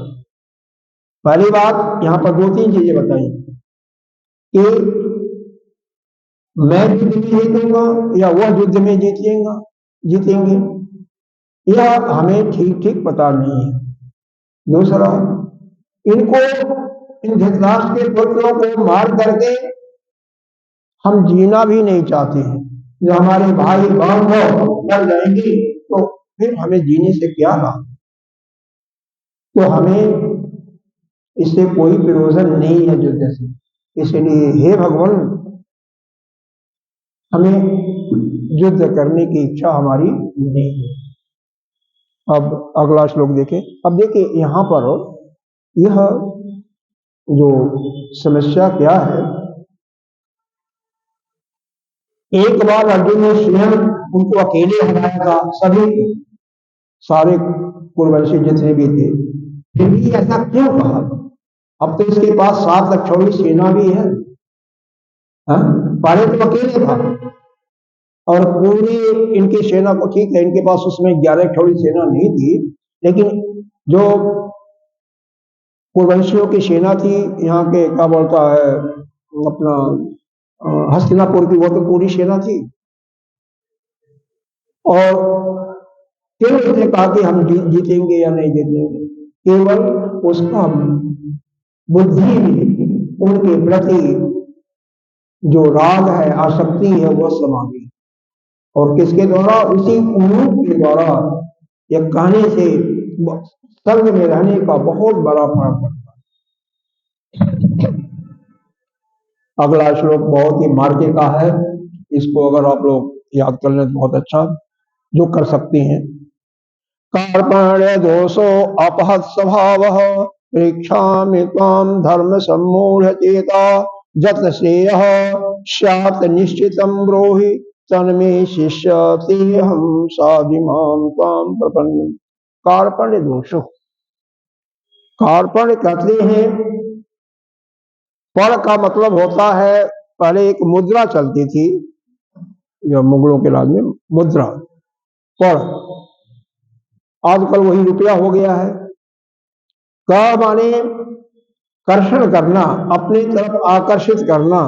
पहली बात यहां पर दो तीन चीजें बताई कि मैं युद्ध में जीतूंगा या वह युद्ध में जीतेंगे, यह हमें ठीक ठीक पता नहीं है। दूसरा, इनको इन धृतराष्ट्र के पुत्रों को मार करके हम जीना भी नहीं चाहते हैं। जो हमारे भाई बांधव मर जाएंगे तो फिर हमें जीने से क्या लाभ। तो हमें इससे कोई प्रयोजन नहीं है युद्ध से। इसलिए हे भगवान, हमें युद्ध करने की इच्छा हमारी नहीं है। अब अगला श्लोक देखें। अब देखिए यहां पर यह जो समस्या क्या है, एक बार अर्जुन ने स्वयं उनको अकेले हराया था, सभी सारे कुरवंशी जितने भी थे, फिर भी ऐसा क्यों कहा। अब तो इसके पास 7 लक्षौड़ी सेना भी है, पहले तो अकेले था और पूरी इनकी सेना को, ठीक है इनके पास उसमें 11 थोड़ी सेना नहीं थी, लेकिन जो कुरवंशियों की सेना थी, यहाँ के क्या बोलता है अपना हस्तिनापुर की, वो तो पूरी सेना थी। और क्यों उसने कहा कि हम जीतेंगे या नहीं जीतेंगे, केवल उसका बुद्धि में उनके प्रति जो राग है, आसक्ति है, वह समा गई। और किसके द्वारा, उसी उलूप के द्वारा। यह कहने से संग में रहने का बहुत बड़ा फर्क पड़ता है। अगला श्लोक बहुत ही मार्के का है, इसको अगर आप लोग याद कर लें तो बहुत अच्छा, जो कर सकती हैं। कार्पण्य दोषो अपहत स्वभाव परीक्षामि त्वां धर्म सम्मूढ़ चेता जत श्रेय स्यात् निश्चितं ब्रूहि तन्मे शिष्य तेहं साधिमां त्वां प्रपन्नम्। कार्पण्य दोषो, कार्पण्य कहते हैं, पर का मतलब होता है, पहले एक मुद्रा चलती थी, जो मुगलों के राज में मुद्रा, पर आजकल वही रुपया हो गया है। का माने कर्षण करना, अपनी तरफ आकर्षित करना,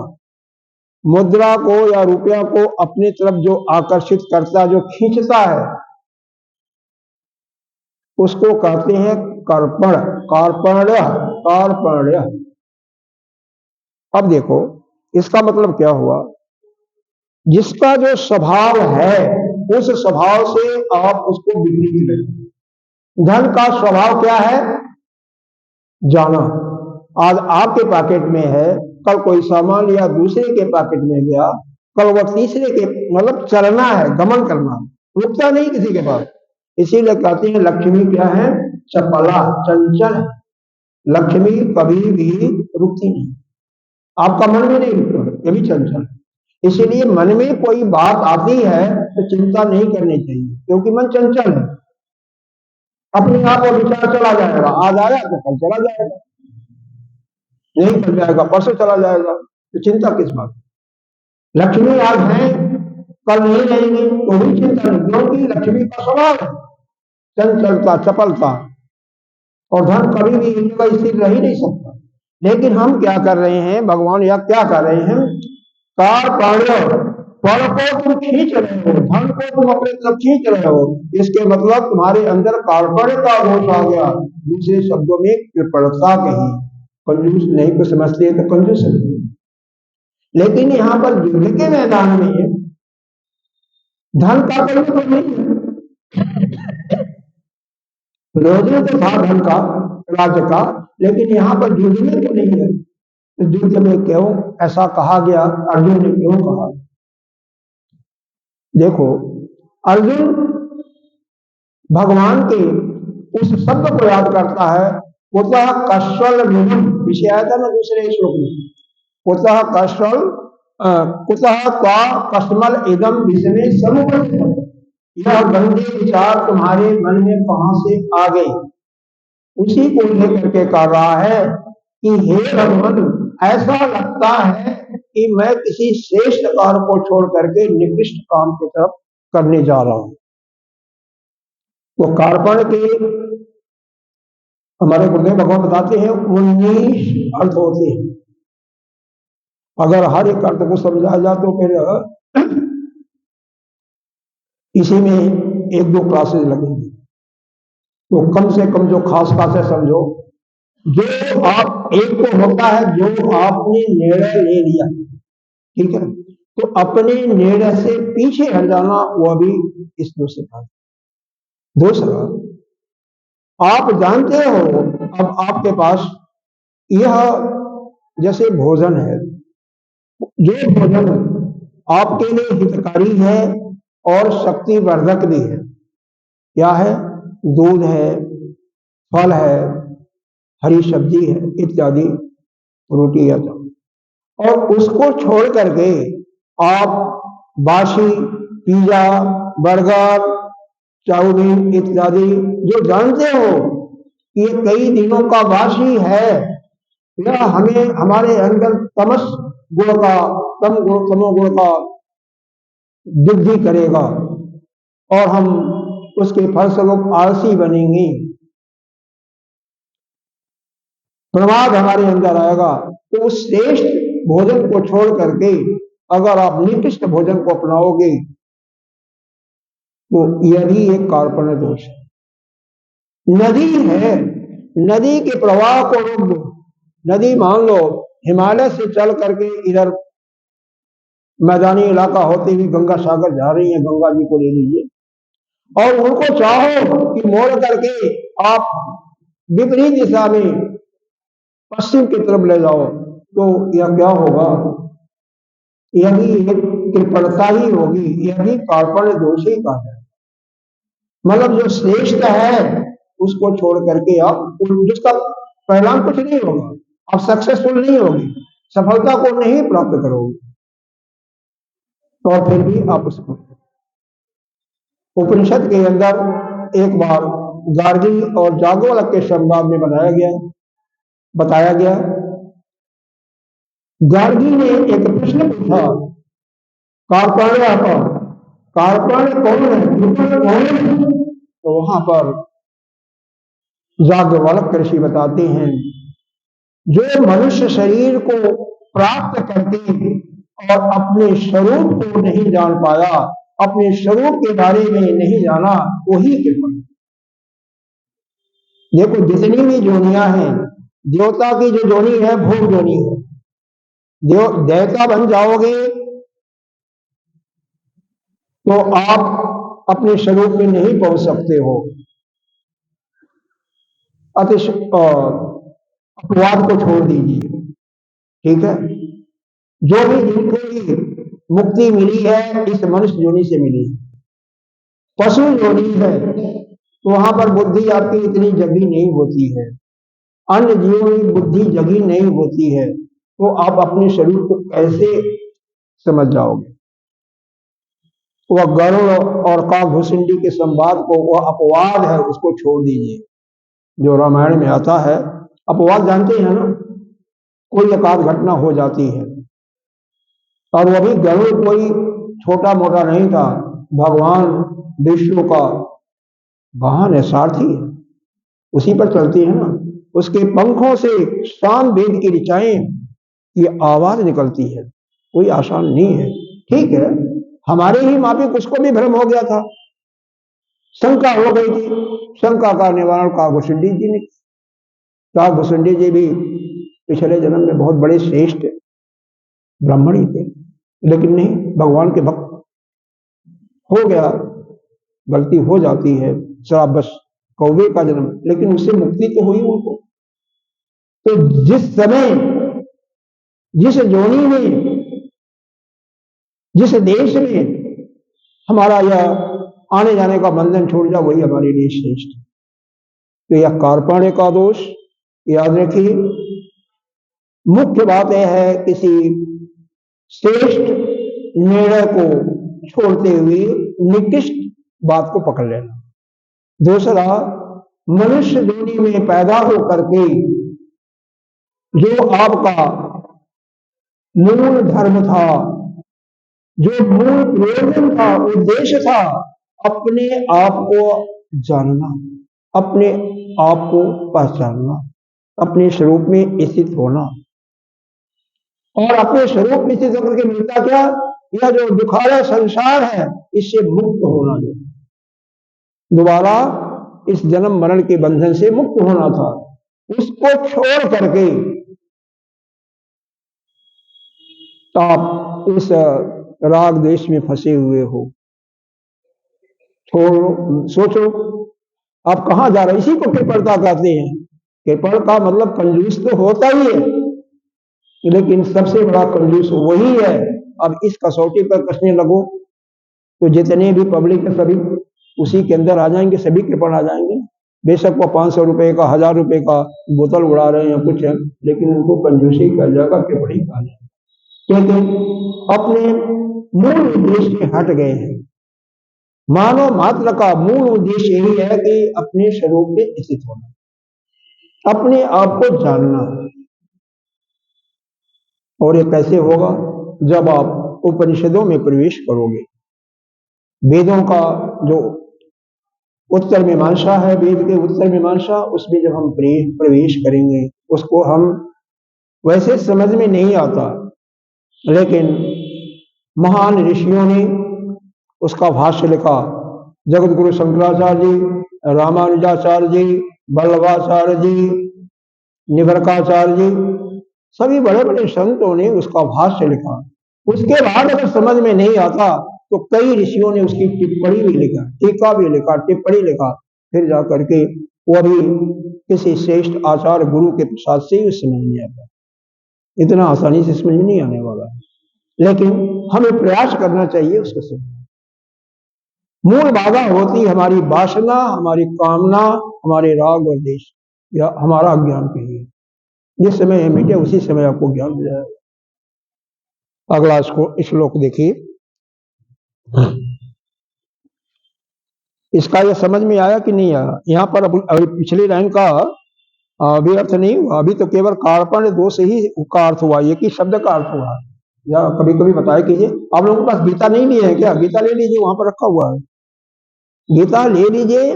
मुद्रा को या रुपया को अपनी तरफ जो आकर्षित करता, जो खींचता है, उसको कहते हैं कर्पण, कार्पण्य, कार्पण्य। अब देखो इसका मतलब क्या हुआ, जिसका जो स्वभाव है उस स्वभाव से आप उसको विपरीत करें। धन का स्वभाव क्या है, जाना। आज आपके पॉकेट में है, कल कोई सामान या दूसरे के पॉकेट में गया, कल वह तीसरे के, मतलब चलना है, गमन करना, रुकता नहीं किसी के पास। इसीलिए कहते हैं लक्ष्मी क्या है, चपला, चंचल है। लक्ष्मी कभी भी रुकती नहीं, आपका मन भी नहीं रुकता, ये भी चंचल है। इसीलिए मन में कोई बात आती है तो चिंता नहीं करनी चाहिए, क्योंकि मन चंचल है। अपने आप वो विचार चला जाएगा, आज आया तो कल चला जाएगा, नहीं चल जाएगा परसों चला जाएगा, तो चिंता किस बात। लक्ष्मी आज है, कल नहीं रहेंगी तो भी चिंता नहीं, क्योंकि लक्ष्मी का स्वभाव है चंचलता, चपलता, और धन कभी भी एक जगह स्थिर रह ही नहीं सकता। लेकिन हम क्या कर रहे हैं, भगवान या क्या कर रहे हैं, कार्पण्य, फल को तुम खींच रहे हो, धन को तुम अपने तरफ खींच रहे हो, इसके मतलब तुम्हारे अंदर कार्पण्य का दोष आ गया। दूसरे शब्दों में कृपणता कही, कंजूस नहीं को समझते तो कंजूस समझते। लेकिन यहाँ पर युद्ध के मैदान में धन का कोई तो नहीं है, प्रयोजन तो था धन का, राज्य का, लेकिन यहाँ पर युद्ध में तो नहीं है। तो युद्ध में क्यों ऐसा कहा गया, अर्जुन ने क्यों कहा। देखो अर्जुन भगवान के उस शब्द को याद करता है, कुतः कश्वल विनम, विषय आया था ना दूसरे श्लोक में, कुतः कश्वल, कुतः त्वा कश्मल इदम विषमे समुपस्थितम्। यह गंदे विचार तुम्हारे मन में कहां से आ गए, उसी को लेकर के कह रहा है कि हे भगवान, ऐसा लगता है कि मैं किसी श्रेष्ठ कार्य को छोड़ करके निकृष्ट काम की तरफ करने जा रहा हूं। तो कार्पण के हमारे गुरुदेव भगवान बताते हैं 19 अर्थ होते हैं। अगर हर एक अर्थ को समझा जाए तो फिर इसी में 1-2 क्लासेज लगेंगी। तो कम से कम जो खास खास है समझो, जो आप, एक तो होता है जो आपने निर्णय ले लिया, ठीक है, तो अपने निर्णय से पीछे हट जाना, वह भी इस दूसरे का। दूसरा, आप जानते हो अब आपके पास यह जैसे भोजन है, जो भोजन आपके लिए हितकारी है और शक्तिवर्धक भी है, क्या है, दूध है, फल है, हरी सब्जी है इत्यादि, रोटी या चावल, और उसको छोड़ करके आप बासी पिज्जा, बर्गर, चाउमीन इत्यादि, जो जानते हो कि ये कई दिनों का बासी है, यह हमें हमारे अंदर तमस गुण का, तमोगुण का वृद्धि करेगा और हम उसके फलस्वरूप आलसी बनेंगे, प्रमाद हमारे अंदर आएगा। तो उस श्रेष्ठ भोजन को छोड़ करके अगर आप निकृष्ट भोजन को अपनाओगे तो यह भी एक कार्पण्य दोष है। नदी है, नदी के प्रवाह को रोक दो। नदी मान लो हिमालय से चल करके इधर मैदानी इलाका होते हुए गंगा सागर जा रही है, गंगा जी को ले लीजिए, और उनको चाहो कि मोड़ करके आप विपरीत दिशा में पश्चिम की तरफ ले जाओ, तो यह क्या होगा, यह भी एक कृपणता ही होगी, यह भी कार्पण्य दोष ही कहा जाए। मतलब जो श्रेष्ठ है उसको छोड़ करके आप जिसका परिणाम कुछ नहीं होगा, आप सक्सेसफुल नहीं होगी, सफलता को नहीं प्राप्त करोगे, तो और फिर भी आप उसको। उपनिषद के अंदर एक बार गार्गी और जागवल्क के संवाद में बताया गया। गार्गी ने एक प्रश्न पूछा कार्पण्य का, कार्पण्य कौन है, कृपण कौन है? तो वहां पर याज्ञवल्क्य ऋषि बताते हैं जो मनुष्य शरीर को प्राप्त करके और अपने स्वरूप को नहीं जान पाया, अपने स्वरूप के बारे में नहीं जाना, वही कृपण। देखो जितनी भी जोनियां हैं, देवता की जो जोनी है भोग जोनी है, देवता बन जाओगे तो आप अपने स्वरूप में नहीं पहुंच सकते हो। अपवाद को छोड़ दीजिए, ठीक है। जो भी जिनको भी मुक्ति मिली है इस मनुष्य योनि से मिली, पशु योनि है तो वहां पर बुद्धि आपकी इतनी जगी नहीं होती है, अन्य जीवों की बुद्धि जगी नहीं होती है, तो आप अपने शरीर को कैसे समझ जाओगे। वह गरुड़ और काकभूषुंडी के संवाद को, वह अपवाद है, उसको छोड़ दीजिए। जो रामायण में आता है, अपवाद जानते हैं ना, कोई एकाध घटना हो जाती है, और वह भी गरुड़ कोई छोटा मोटा नहीं था, भगवान विष्णु का वाहन है, सारथी है, उसी पर चलती है ना। उसके पंखों से साम वेद की ऋचाएं की आवाज निकलती है, कोई आसान नहीं है, ठीक है। हमारे ही मापिक उसको भी भ्रम हो गया था, शंका हो गई थी, शंका का निवारण काकभूषुंडी जी ने। काकभूषुंडी जी भी पिछले जन्म में बहुत बड़े श्रेष्ठ ब्राह्मण ही थे, लेकिन नहीं, भगवान के भक्त हो गया, गलती हो जाती है, श्रापवश कौवे का जन्म, लेकिन उससे मुक्ति तो हुई उनको। तो जिस समय, जिस जोनी में, जिस देश में हमारा यह आने जाने का बंधन छोड़ जाए, वही हमारे लिए श्रेष्ठ है। तो यह कार्पण्य का दोष याद रखिए। मुख्य बात यह है किसी श्रेष्ठ निर्णय को छोड़ते हुए निकृष्ट बात को पकड़ लेना। दूसरा, मनुष्य योनि में पैदा होकर के जो आपका मूल धर्म था, जो मूल प्रयोजन था, उद्देश्य था, अपने आप को जानना, अपने आप को पहचानना, अपने स्वरूप में स्थित होना, और अपने स्वरूप में स्थित होकर के मिलता क्या, यह जो दुखारा संसार है इससे मुक्त होना, जो दोबारा इस जन्म मरण के बंधन से मुक्त होना था, उसको छोड़ करके आप इस राग देश में फंसे हुए हो। छोड़ो, सोचो आप कहां जा रहे हो। इसी को कृपणता कहते हैं। कृपण का मतलब कंजूस तो होता ही है, लेकिन सबसे बड़ा कंजूस वही है। अब इस कसौटी पर कसने लगो तो जितने भी पब्लिक है सभी उसी के अंदर आ जाएंगे, सभी कृपण आ जाएंगे। बेशक वो 500 रुपए का, 1000 रुपए का बोतल उड़ा रहे हैं कुछ है, लेकिन उनको कंजूसी कहा जाएगा, कृपणी कहा जाएगा, क्योंकि अपने मूल उद्देश्य से हट गए हैं। मानव मात्र का मूल उद्देश्य यही है कि अपने स्वरूप में स्थित होना, अपने आप को जानना। और ये कैसे होगा, जब आप उपनिषदों में प्रवेश करोगे। वेदों का जो उत्तर मीमांसा है, वेद के उत्तर मीमांसा, उसमें जब हम प्रवेश करेंगे, उसको हम वैसे समझ में नहीं आता, लेकिन महान ऋषियों ने उसका भाष्य लिखा। जगत गुरु शंकराचार्य जी, रामानुजाचार्य जी, वल्लभाचार्य जी, निबरकाचार्य जी, सभी बड़े बड़े संतों ने उसका भाष्य लिखा। उसके बाद अगर समझ में नहीं आता तो कई ऋषियों ने उसकी टिप्पणी भी लिखा, टीका भी लिखा, टिप्पणी लिखा, फिर जाकर के वो भी किसी श्रेष्ठ आचार्य गुरु के प्रसाद से ही समझ में आता। इतना आसानी से समझ में नहीं आने वाला है, लेकिन हमें प्रयास करना चाहिए उसको समझने। मूल बाधा होती हमारी वासना, हमारी कामना, हमारे राग और देश या हमारा अज्ञान के लिए। जिस समय ये मिटे उसी समय आपको ज्ञान हो जाएगा। अगला श्लोक देखिए, इसका ये समझ में आया कि नहीं आया? यहाँ पर अभी पिछली लाइन का अभी अर्थ नहीं हुआ, अभी तो केवल कार्पण्य दोष ही का अर्थ हुआ, एक ही शब्द का अर्थ हुआ। या कभी कभी बताया कीजिए, आप लोगों के पास गीता नहीं लिए है क्या? गीता ले लीजिए, वहां पर रखा हुआ है, गीता ले लीजिए।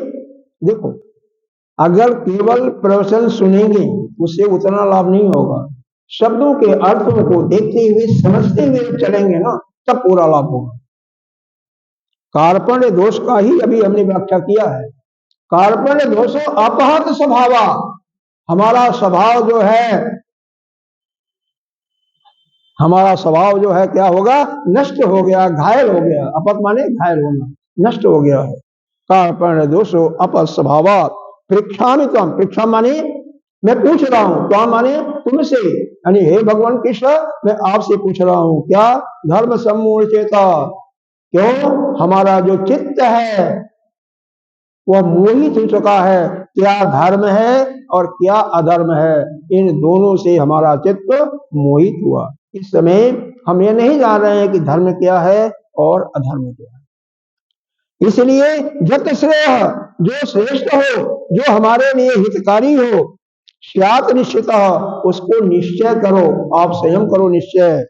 देखो, अगर केवल प्रवचन सुनेंगे उससे उतना लाभ नहीं होगा, शब्दों के अर्थों को देखते हुए समझते हुए चलेंगे ना, तब पूरा लाभ होगा। कार्पण्य दोष का ही अभी हमने व्याख्या किया है। कार्पण्य दोषो अपहत स्वभाव, हमारा स्वभाव जो है, हमारा स्वभाव जो है क्या होगा? नष्ट हो गया, घायल हो गया। अपत माने घायल होना, नष्ट हो गया है। कार्पण्य दोषो अपहत स्वभाव परीक्षामि त्वं, परीक्षा माने मैं पूछ रहा हूं, त्वं माने तुमसे, यानी हे भगवान कृष्ण मैं आपसे पूछ रहा हूं, क्या? धर्म सम्मूढ़ चेता, क्यों हमारा जो चित्त है वह मोहित हो चुका है, क्या धर्म है और क्या अधर्म है, इन दोनों से हमारा चित्त मोहित हुआ। इस समय हम ये नहीं जान रहे हैं कि धर्म क्या है और अधर्म क्या है। इसलिए जत श्रेय, जो श्रेष्ठ हो, जो हमारे लिए हितकारी हो, स्यात् निश्चितः, उसको निश्चय करो, आप स्वयं करो निश्चय।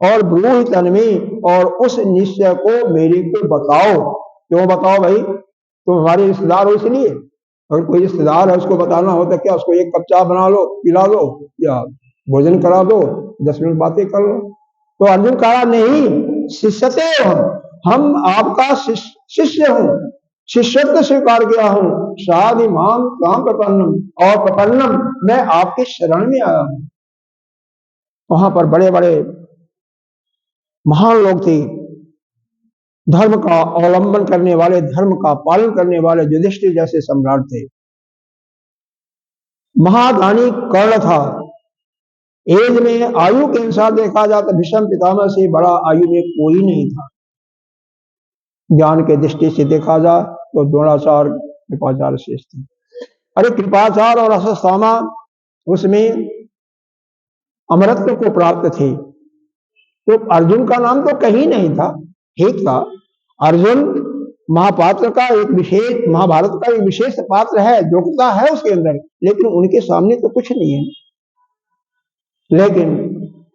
और ब्रूहि तन्मे, और उस निश्चय को मेरे को बताओ। क्यों बताओ भाई? तुम हमारे रिश्तेदार हो इसलिए। अगर कोई रिश्तेदार है उसको बताना हो तो क्या, उसको एक कप चाय बना लो, पिला दो, या भोजन करा दो, 10 मिनट बातें कर लो। तो अर्जुन कहा नहीं, शिष्यते हम आपका शिष्य हूं, शिष्यत्व स्वीकार किया हूं, साधि माम काम प्रपन्नम, और प्रपन्नम मैं आपके शरण में आया हूं। वहां पर बड़े बड़े महान लोग थे, धर्म का अवलंबन करने वाले, धर्म का पालन करने वाले युधिष्ठिर जैसे सम्राट थे। महादानी कर्ण था, एज में आयु के अनुसार देखा जाए तो भीष्म पितामह से बड़ा आयु में कोई नहीं था। ज्ञान के दृष्टि से देखा जाए तो द्रोणाचार्य, कृपाचार्य श्रेष्ठ थे। अरे कृपाचार्य और अश्वत्थामा उसमें अमरत्व को प्राप्त थे, तो अर्जुन का नाम तो कहीं नहीं था, ठीक था। अर्जुन महापात्र का एक विशेष, महाभारत का एक विशेष पात्र है, योग्यता है उसके अंदर, लेकिन उनके सामने तो कुछ नहीं है। लेकिन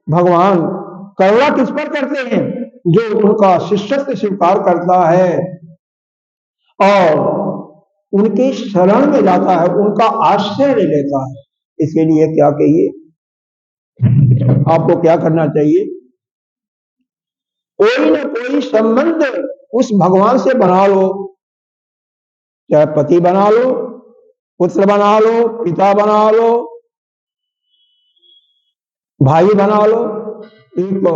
भगवान करुणा किस पर करते हैं? जो उनका शिष्यत्व स्वीकार करता है और उनके शरण में जाता है, उनका आश्रय ले लेता है। इसके लिए क्या कहिए, आपको क्या करना चाहिए? कोई ना कोई संबंध उस भगवान से बना लो, चाहे पति बना लो, पुत्र बना लो, पिता बना लो, भाई बना लो। एक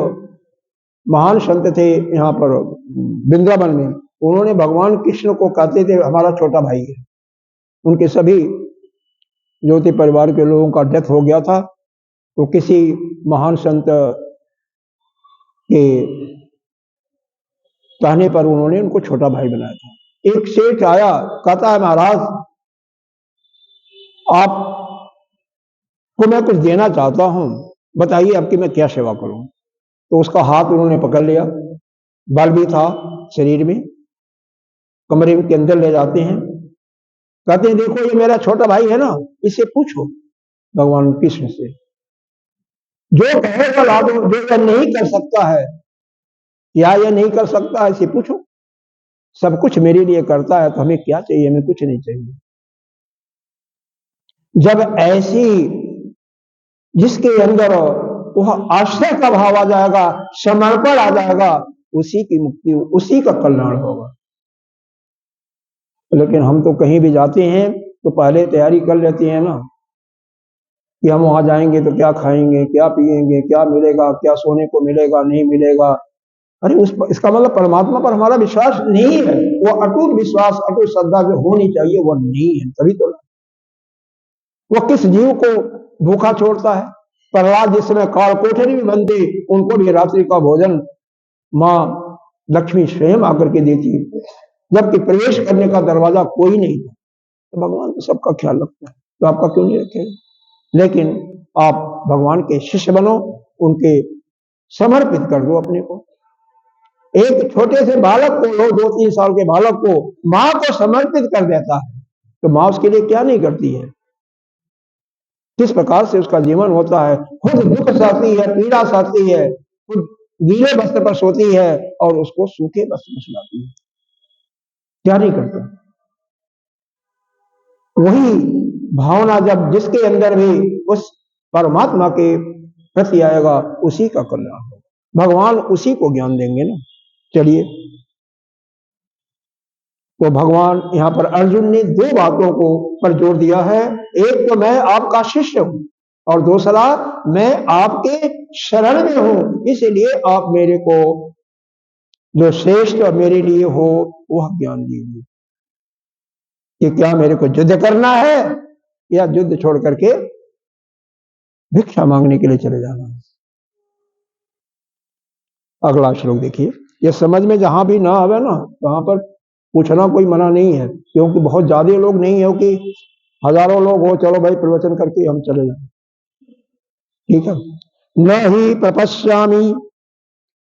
महान संत थे यहाँ पर वृंदावन में, उन्होंने भगवान कृष्ण को कहते थे हमारा छोटा भाई है। उनके सभी ज्योति परिवार के लोगों का डेथ हो गया था, तो किसी महान संत के कहने पर उन्होंने उनको छोटा भाई बनाया था। एक सेठ आया, कहता है महाराज आपको मैं कुछ देना चाहता हूं, बताइए आपकी मैं क्या सेवा करूं। तो उसका हाथ उन्होंने पकड़ लिया, बल भी था शरीर में, कमरे के अंदर ले जाते हैं, कहते हैं देखो ये मेरा छोटा भाई है ना, इससे पूछो भगवान कृष्ण से, जो कहेगा ला दो, जो यह नहीं कर सकता है या यह नहीं कर सकता है इसे पूछो। सब कुछ मेरे लिए करता है तो हमें क्या चाहिए? हमें कुछ नहीं चाहिए। जब ऐसी जिसके अंदर वह आश्रय का भाव आ जाएगा, समर्पण आ जाएगा, उसी की मुक्ति, उसी का कल्याण होगा। लेकिन हम तो कहीं भी जाते हैं तो पहले तैयारी कर लेते हैं ना, कि हम वहां जाएंगे तो क्या खाएंगे, क्या पिएंगे, क्या मिलेगा, क्या सोने को मिलेगा, नहीं मिलेगा। अरे इसका मतलब परमात्मा पर हमारा विश्वास नहीं है। वो अटूट विश्वास, अटूट श्रद्धा जो होनी चाहिए वो नहीं है, तभी तो वो किस जीव को भूखा छोड़ता है, प्रहलाद जिस समय काल कोठरी में बनते, उनको भी रात्रि का भोजन माँ लक्ष्मी स्वयं आकर के देती है, जबकि प्रवेश करने का दरवाजा कोई नहीं था। तो भगवान तो सबका ख्याल रखता है, तो आपका क्यों नहीं रखेगा? लेकिन आप भगवान के शिष्य बनो, उनके समर्पित कर दो अपने को। एक छोटे से बालक को, 2-3 साल के बालक को माँ को समर्पित कर देता है, तो माँ उसके लिए क्या नहीं करती है? किस प्रकार से उसका जीवन होता है, खुद दुख सहती है, पीड़ा सहती है, खुद गीले वस्त्र पर सोती है और उसको सूखे वस्त्र में सुलाती है, क्या नहीं करता? वही भावना जब जिसके अंदर भी उस परमात्मा के प्रति आएगा, उसी का कल्याण होगा, भगवान उसी को ज्ञान देंगे ना। चलिए, तो भगवान यहाँ पर अर्जुन ने 2 बातों को पर जोर दिया है। एक तो मैं आपका शिष्य हूं, और दूसरा मैं आपके शरण में हूं, इसलिए आप मेरे को जो श्रेष्ठ और मेरे लिए हो वह ज्ञान दीजिए कि क्या मेरे को युद्ध करना है या युद्ध छोड़ करके भिक्षा मांगने के लिए चले जाना है। अगला श्लोक देखिए, ये समझ में जहां भी ना आवे ना, वहां पर पूछना कोई मना नहीं है, क्योंकि बहुत ज्यादा लोग नहीं है कि हजारों लोग हो, चलो भाई प्रवचन करके हम चले जाए, ठीक है। न ही प्रपश्यामि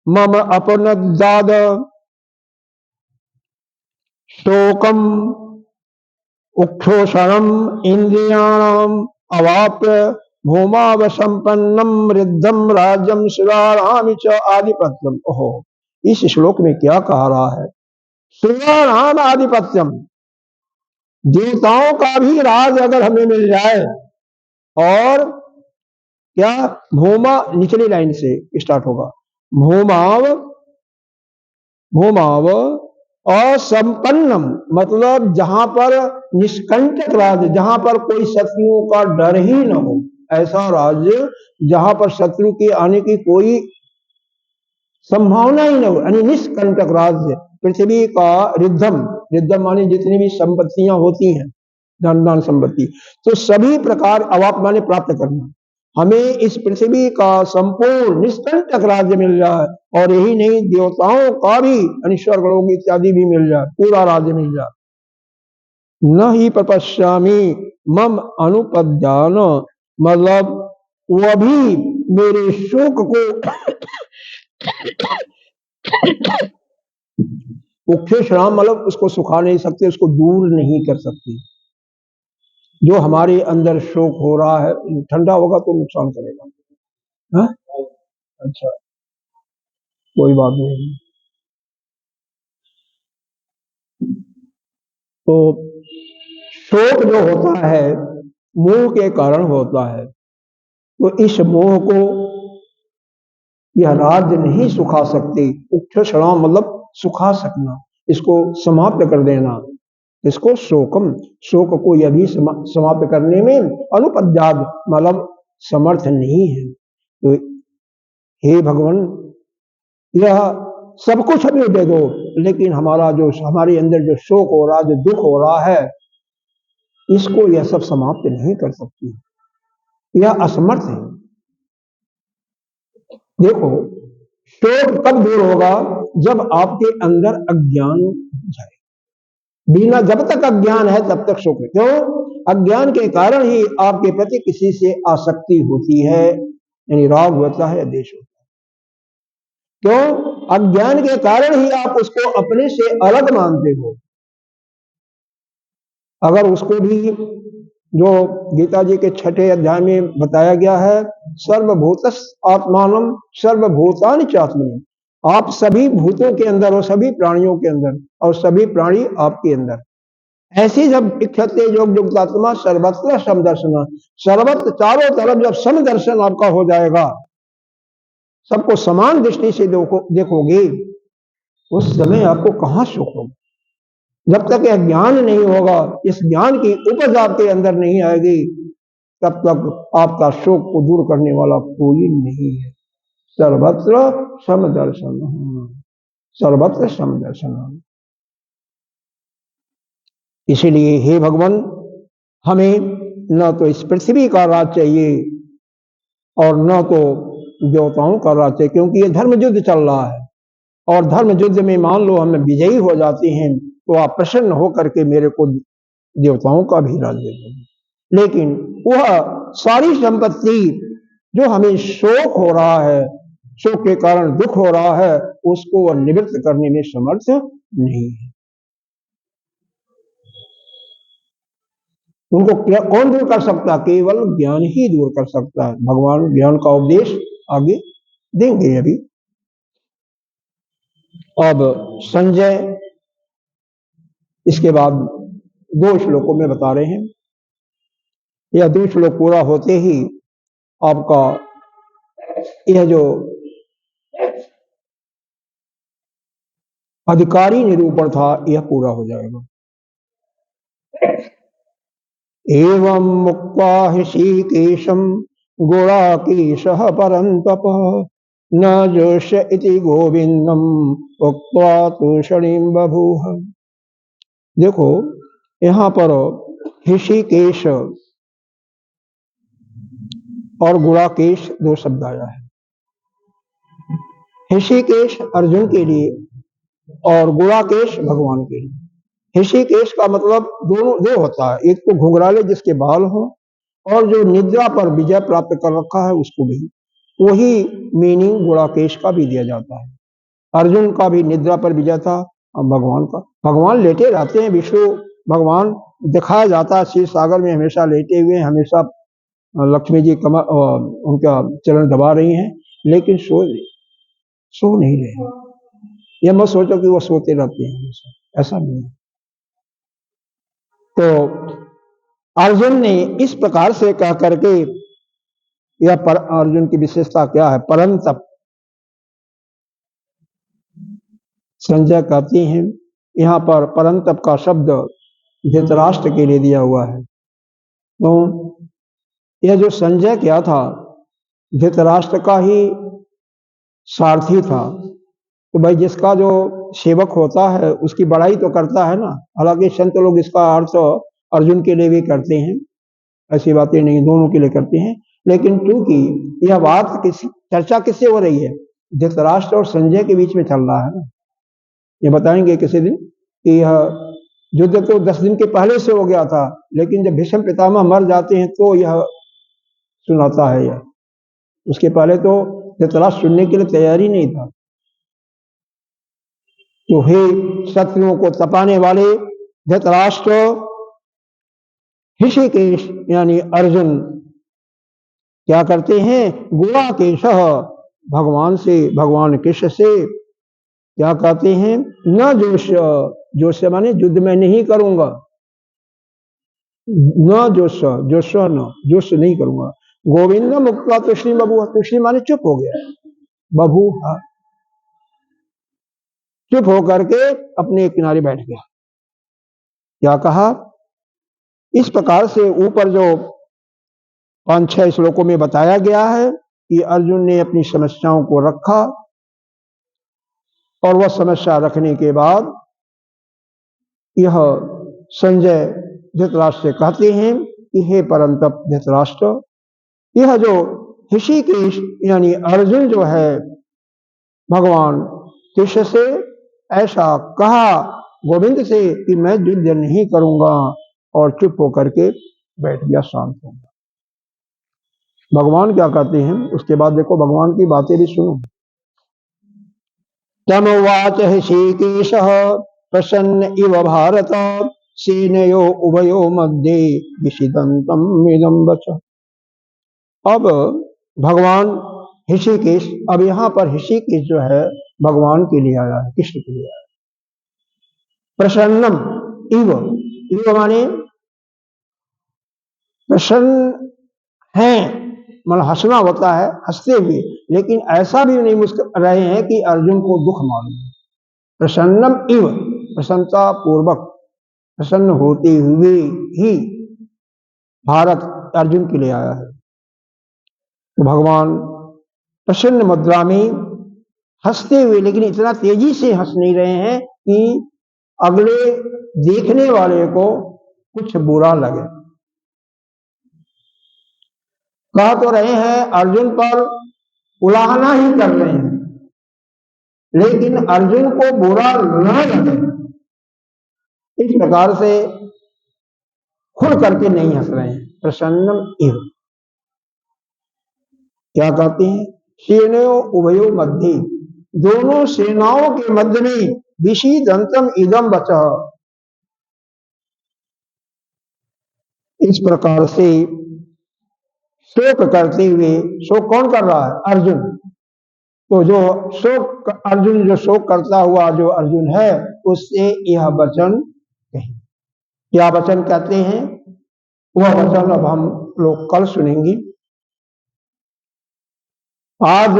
मम अपनदाद शोकम उक्षोषणम इंद्रियाणाम अवाप्य भूमावसंपन्नम रिद्धम राज्यम शिवाराम च आधिपत्यम। ओहो, इस श्लोक में क्या कहा रहा है? शिवाराम आधिपत्यम, देवताओं का भी राज अगर हमें मिल जाए, और क्या भूमा, निचली लाइन से स्टार्ट होगा, भूमाव भूमाव असंपन्नम, मतलब जहां पर निष्कंटक राज्य, जहां पर कोई शत्रुओं का डर ही न हो, ऐसा राज्य जहां पर शत्रु के आने की कोई संभावना ही न हो, यानी निष्कंटक राज्य, पृथ्वी का रिद्धम, रिद्धम माने जितनी भी संपत्तियां होती हैं, धन दान संपत्ति, तो सभी प्रकार अवाप माने प्राप्त करना, हमें इस पृथ्वी का संपूर्ण निष्कंटक राज्य मिल जाए, और यही नहीं देवताओं का भी, यानी स्वर्ग लोक इत्यादि भी मिल जाए, पूरा राज्य मिल जाए। न ही प्रपश्यामि मम अनुपद्यान, मतलब वह भी मेरे शोक को उक्षेषणाम, मतलब उसको सुखा नहीं सकते, उसको दूर नहीं कर सकती। जो हमारे अंदर शोक हो रहा है, ठंडा होगा तो नुकसान करेगा, हाँ? अच्छा, कोई बात नहीं। तो शोक जो होता है मोह के कारण होता है, तो इस मोह को यह राज्य नहीं सुखा सकते। उक्षेषणा मतलब सुखा सकना, इसको समाप्त कर देना, इसको शोकम, शोक को यदि समाप्त करने में अनुपद्याद मतलब समर्थ नहीं है। तो हे भगवान, यह सब कुछ हमें दे दो, लेकिन हमारा जो हमारे अंदर जो शोक हो रहा, जो दुख हो रहा है, इसको यह सब समाप्त नहीं कर सकती, यह असमर्थ है। देखो, शोक कब दूर होगा? जब आपके अंदर अज्ञान जाए, बिना, जब तक अज्ञान है तब तक शोक है। क्यों? अज्ञान के कारण ही आपके प्रति किसी से आसक्ति होती है, यानी राग होता है, द्वेष होता है। क्यों? अज्ञान के कारण ही आप उसको अपने से अलग मानते हो। अगर उसको भी जो गीता जी के 6ठे अध्याय में बताया गया है, सर्वभूतस् आत्मानम सर्वभूतानि चात्मनि, आप सभी भूतों के अंदर हो, सभी प्राणियों के अंदर, और सभी प्राणी आपके अंदर। ऐसी जब इच्छते योग युक्तात्मा सर्वत्र समदर्शन, सर्वत्र चारों तरफ जब समदर्शन आपका हो जाएगा, सबको समान दृष्टि से देखोगे, उस समय आपको कहां सुख होगा? जब तक यह ज्ञान नहीं होगा, इस ज्ञान की उपज आपके अंदर नहीं आएगी, तब तक आपका शोक को दूर करने वाला कोई नहीं है। सर्वत्र समदर्शन, सर्वत्र समदर्शन। इसीलिए हे भगवान, हमें न तो इस पृथ्वी का राज चाहिए, और न तो देवताओं का राज्य, क्योंकि ये धर्म युद्ध चल रहा है और धर्म युद्ध में मान लो हम विजयी हो जाते हैं तो आप प्रसन्न होकर के मेरे को देवताओं का भी राज्य देंगे। लेकिन वह सारी संपत्ति जो हमें शोक हो रहा है, शोक के कारण दुख हो रहा है, उसको वह निवृत्त करने में समर्थ नहीं है। उनको कौन दूर कर सकता है? केवल ज्ञान ही दूर कर सकता है। भगवान ज्ञान का उपदेश आगे देंगे अभी। अब संजय इसके बाद 2 श्लोकों में बता रहे हैं। यह 2 श्लोक पूरा होते ही आपका यह जो अधिकारी निरूपण था यह पूरा हो जाएगा। एवं मुक्त्वा ऋषिकेशं गुणाकेशः परन्तप न जोष्य इति गोविंदम उक्त्वा तूषणीं बभूव। देखो यहाँ पर ऋषिकेश और गुणाकेश 2 शब्द आया है। ऋषिकेश अर्जुन के लिए और गुणाकेश भगवान के लिए। ऋषिकेश का मतलब दोनों 2 होता है, एक तो घुंघराले जिसके बाल हो और जो निद्रा पर विजय प्राप्त कर रखा है उसको भी, वही मीनिंग गुणाकेश का भी दिया जाता है। अर्जुन का भी निद्रा पर विजय था और भगवान का, भगवान लेटे रहते हैं, विष्णु भगवान दिखाया जाता है क्षीर सागर में हमेशा लेटे हुए, हमेशा लक्ष्मी जी कमर उनका चरण दबा रही हैं, लेकिन सो नहीं रहे। यह मत सोचो कि वो सोते रहते हैं, ऐसा नहीं है। तो अर्जुन ने इस प्रकार से कह करके यह पर अर्जुन की विशेषता क्या है? परंतप। संजय कहते हैं यहाँ पर परंतप का शब्द धृतराष्ट्र के लिए दिया हुआ है। तो यह जो संजय क्या था, धृतराष्ट्र का ही सारथी था। तो भाई जिसका जो सेवक होता है उसकी बड़ाई तो करता है ना। हालांकि संत लोग इसका अर्थ अर्जुन के लिए भी करते हैं, ऐसी बातें नहीं, दोनों के लिए करते हैं। लेकिन क्योंकि यह बात चर्चा किससे हो रही है? धृतराष्ट्र और संजय के बीच में चल रहा है ना। ये बताएंगे किसी दिन कि यह युद्ध तो 10 दिन के पहले से हो गया था, लेकिन जब भीष्म पितामह मर जाते हैं तो यह सुनाता है। यह उसके पहले तो धृतराष्ट्र सुनने के लिए तैयार ही नहीं था। तो हे शत्रुओं को तपाने वाले धृतराष्ट्र, ऋषिकेश यानी अर्जुन क्या करते हैं? गुणाकेश भगवान से, भगवान कृष्ण से क्या कहते हैं? न जोष्य, जोष्य माने युद्ध में नहीं करूंगा, न जोश, जोश न जोश नहीं करूंगा। गोविंद मुक्त्वा तूष्णीं बभूव, तूष्णीं माने चुप हो गया, बभूव चुप होकर के अपने किनारे बैठ गया। क्या कहा? इस प्रकार से ऊपर जो 5-6 श्लोकों में बताया गया है कि अर्जुन ने अपनी समस्याओं को रखा और वह समस्या रखने के बाद यह संजय धृतराष्ट्र से कहते हैं कि हे परंतप धृतराष्ट्र, यह जो ऋषिकेश यानी अर्जुन जो है भगवान कृष्ण से ऐसा कहा गोविंद से कि मैं युद्ध नहीं करूंगा, और चुप होकर के बैठ गया, शांत हो गया। भगवान क्या कहते हैं उसके बाद? देखो भगवान की बातें भी सुनो। तमुवाच ऋषिकेश प्रसन्न इव भारत सेनयो उभयो मध्ये विषिदंतम इदं वचः। अब भगवान ऋषिकेश, अब यहाँ पर ऋषिकेश जो है भगवान के लिए आया है, कृष्ण के लिए आया है। प्रसन्नम इव, इव माने प्रसन्न है, मतलब हंसना होता है, हंसते हुए, लेकिन ऐसा भी नहीं मुस्कुरा रहे हैं कि अर्जुन को दुख मालूम है। प्रसन्नम इव, प्रसन्नता पूर्वक, प्रसन्न होते हुए ही भारत अर्जुन के लिए आया है। तो भगवान प्रसन्न मुद्रा में हंसते हुए, लेकिन इतना तेजी से हंस नहीं रहे हैं कि अगले देखने वाले को कुछ बुरा लगे। कह तो रहे हैं अर्जुन पर उलाहना ही कर रहे हैं, लेकिन अर्जुन को बुरा न लगे इस प्रकार से खुल करके नहीं हंस रहे हैं। प्रसन्नम इव, क्या कहते हैं, सेनयो उभयो मध्य, दोनों सेनाओं के मध्य में विषीदंतम इदम बचः, इस प्रकार से शोक करते हुए, शोक कौन कर रहा है, अर्जुन। तो जो शोक अर्जुन, जो शोक करता हुआ जो अर्जुन है, उससे यह वचन कहे। क्या वचन कहते हैं, वह वचन अब हम लोग कल सुनेंगे। आज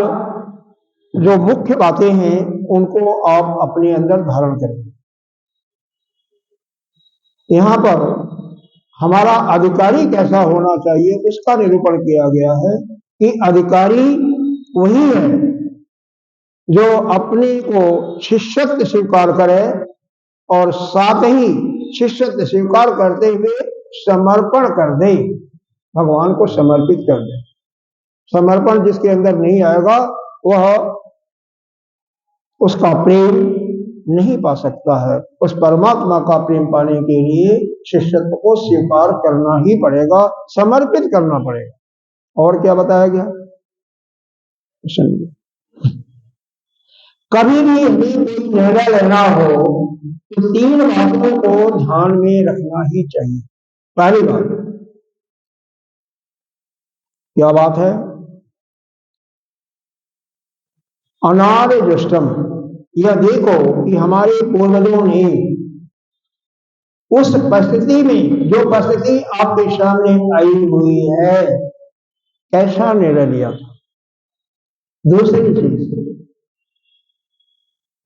जो मुख्य बातें हैं उनको आप अपने अंदर धारण करें। यहाँ पर हमारा अधिकारी कैसा होना चाहिए उसका निरूपण किया गया है कि अधिकारी वही है जो अपने को शिष्यत्व स्वीकार करे और साथ ही शिष्यत्व स्वीकार करते हुए समर्पण कर दे, भगवान को समर्पित कर दे। समर्पण जिसके अंदर नहीं आएगा वह उसका प्रेम नहीं पा सकता है। उस परमात्मा का प्रेम पाने के लिए शिष्यत्व को स्वीकार करना ही पड़ेगा, समर्पित करना पड़ेगा। और क्या बताया गया, कभी भी हमें कोई निर्णय लेना हो तो 3 बातों को ध्यान में रखना ही चाहिए। पहली बात, क्या बात है, अनार्य जुष्टम, यह देखो कि हमारे पूर्वजों ने उस परिस्थिति में, जो परिस्थिति आपके सामने आई हुई है, कैसा निर्णय लिया था। दूसरी चीज,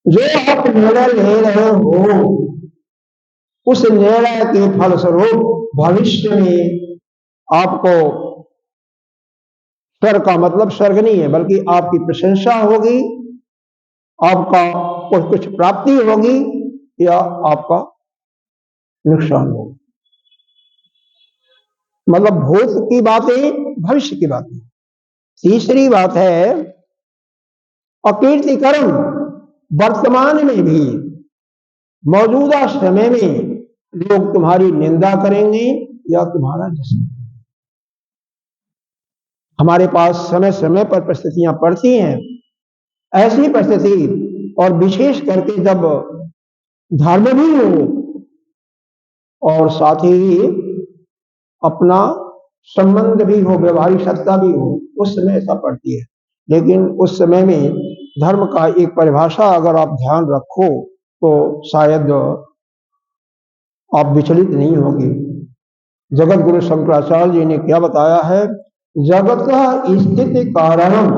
जो आप निर्णय ले रहे हो उस निर्णय के फलस्वरूप भविष्य में आपको स्वर्ग का मतलब स्वर्ग नहीं है, बल्कि आपकी प्रशंसा होगी, आपका कुछ प्राप्ति होगी या आपका नुकसान होगा। मतलब भूत की बातें, भविष्य की बातें। तीसरी बात है अकीर्ति कर्म, वर्तमान में भी, मौजूदा समय में लोग तुम्हारी निंदा करेंगे या तुम्हारा जश्न। हमारे पास समय समय पर परिस्थितियां पड़ती हैं, ऐसी परिस्थिति और विशेष करके जब धर्म भी हो और साथ ही अपना संबंध भी हो, व्यवहारिक सत्ता भी हो, उस समय ऐसा पड़ती है। लेकिन उस समय में धर्म का एक परिभाषा अगर आप ध्यान रखो तो शायद आप विचलित नहीं होंगे। जगत गुरु शंकराचार्य जी ने क्या बताया है, जगत का स्थिति कारणम,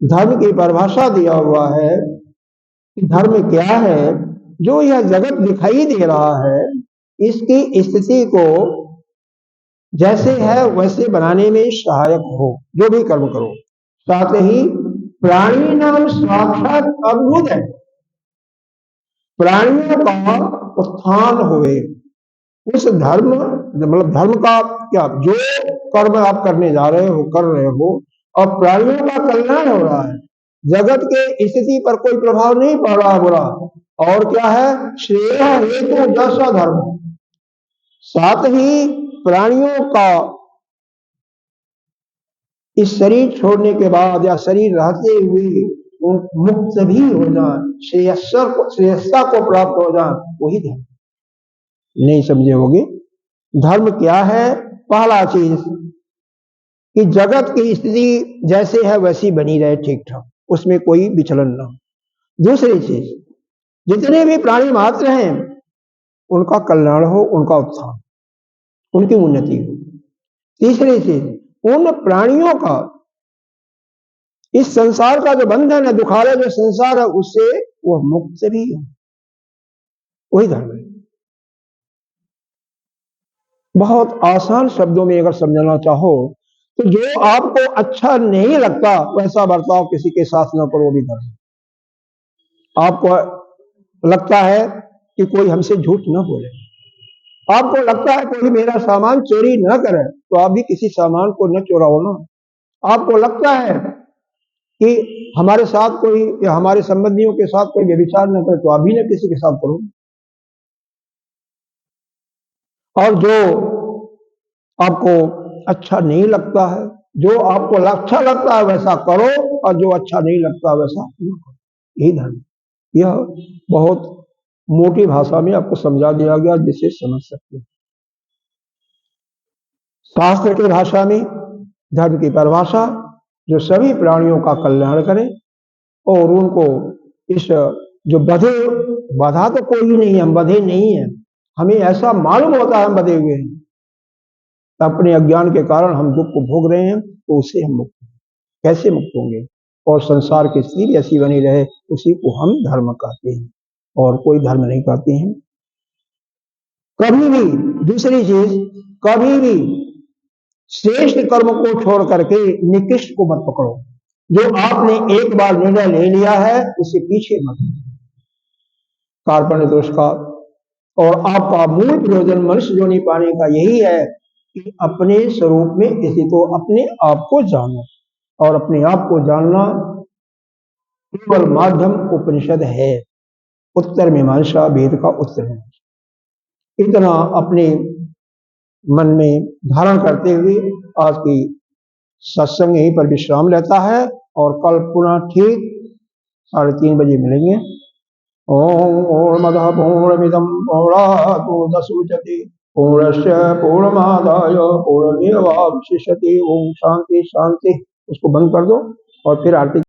धर्म की परिभाषा दिया हुआ है कि धर्म क्या है, जो यह जगत दिखाई दे रहा है इसकी स्थिति को जैसे है वैसे बनाने में सहायक हो, जो भी कर्म करो। साथ ही प्राणी नाम साक्षात अद्भुत है, प्राणियों का उत्थान हुए, उस धर्म, मतलब धर्म का क्या, जो कर्म आप करने जा रहे हो, कर रहे हो, और प्राणियों का कल्याण हो रहा है, जगत के स्थिति पर कोई प्रभाव नहीं पड़ रहा बुरा। और क्या है, श्रेय हेतु जैसा धर्म। साथ ही प्राणियों का इस शरीर छोड़ने के बाद या शरीर रहते हुए मुक्त भी हो जाए, श्रेयस्सा को प्राप्त हो जाए, वही धर्म। नहीं समझे होगे, धर्म क्या है, पहला चीज कि जगत की स्थिति जैसे है वैसी बनी रहे, ठीक ठाक, उसमें कोई विचलन ना हो। दूसरी चीज, जितने भी प्राणी मात्र हैं उनका कल्याण हो, उनका उत्थान, उनकी उन्नति हो। तीसरी चीज, उन प्राणियों का इस संसार का जो बंधन है, दुखालय जो संसार है, उससे वह मुक्त भी हो, वही धर्म है। बहुत आसान शब्दों में अगर समझाना चाहो तो जो आपको अच्छा नहीं लगता वैसा बर्ताव किसी के साथ न करो, भी धर्म। आपको लगता है कि कोई हमसे झूठ न बोले, आपको लगता है कोई मेरा सामान चोरी न करे, तो आप भी किसी सामान को न चुराओ ना। आपको लगता है कि हमारे साथ कोई या हमारे संबंधियों के साथ कोई व्यभिचार न करे, तो आप भी न किसी के साथ करो। और जो आपको अच्छा नहीं लगता है, जो आपको अच्छा लगता है वैसा करो, और जो अच्छा नहीं लगता वैसा न करो। यही धर्म। यह बहुत मोटी भाषा में आपको समझा दिया गया, जिसे समझ सकते हैं। शास्त्र की भाषा में धर्म की परिभाषा, जो सभी प्राणियों का कल्याण करे और उनको इस जो बाधा तो कोई भी नहीं है, हम बधे नहीं है, हमें ऐसा मालूम होता है हम बधे हुए हैं, अपने अज्ञान के कारण हम दुख को भोग रहे हैं, तो उससे हम मुक्त कैसे मुक्त होंगे? और संसार की स्थिति भी ऐसी बनी रहे, उसी को हम धर्म कहते हैं, और कोई धर्म नहीं कहते हैं। कभी भी दूसरी चीज, कभी भी श्रेष्ठ कर्म को छोड़ करके निकृष्ट को मत पकड़ो। जो आपने एक बार निर्णय ले लिया है, उसे पीछे मत। कार्पण्य दोष का और आपका मूल प्रयोजन मनुष्य योनि पाने का यही है कि अपने स्वरूप में किसी को अपने आप को जानो, और अपने आप को जानना केवल माध्यम उपनिषद है, उत्तर मीमांसा वेद का उत्तर है। इतना अपने मन में धारण करते हुए आज की सत्संग यहीं पर विश्राम लेता है, और कल पुनः ठीक 3:30 बजे मिलेंगे। ओम पूर्णमदः पूर्णमिदं पूर्णात् पूर्णमुदच्यते पूर्णस्य पूर्णमादाय पूर्णमेवावशिष्यते। ओम शांति शांति। उसको बंद कर दो और फिर आरती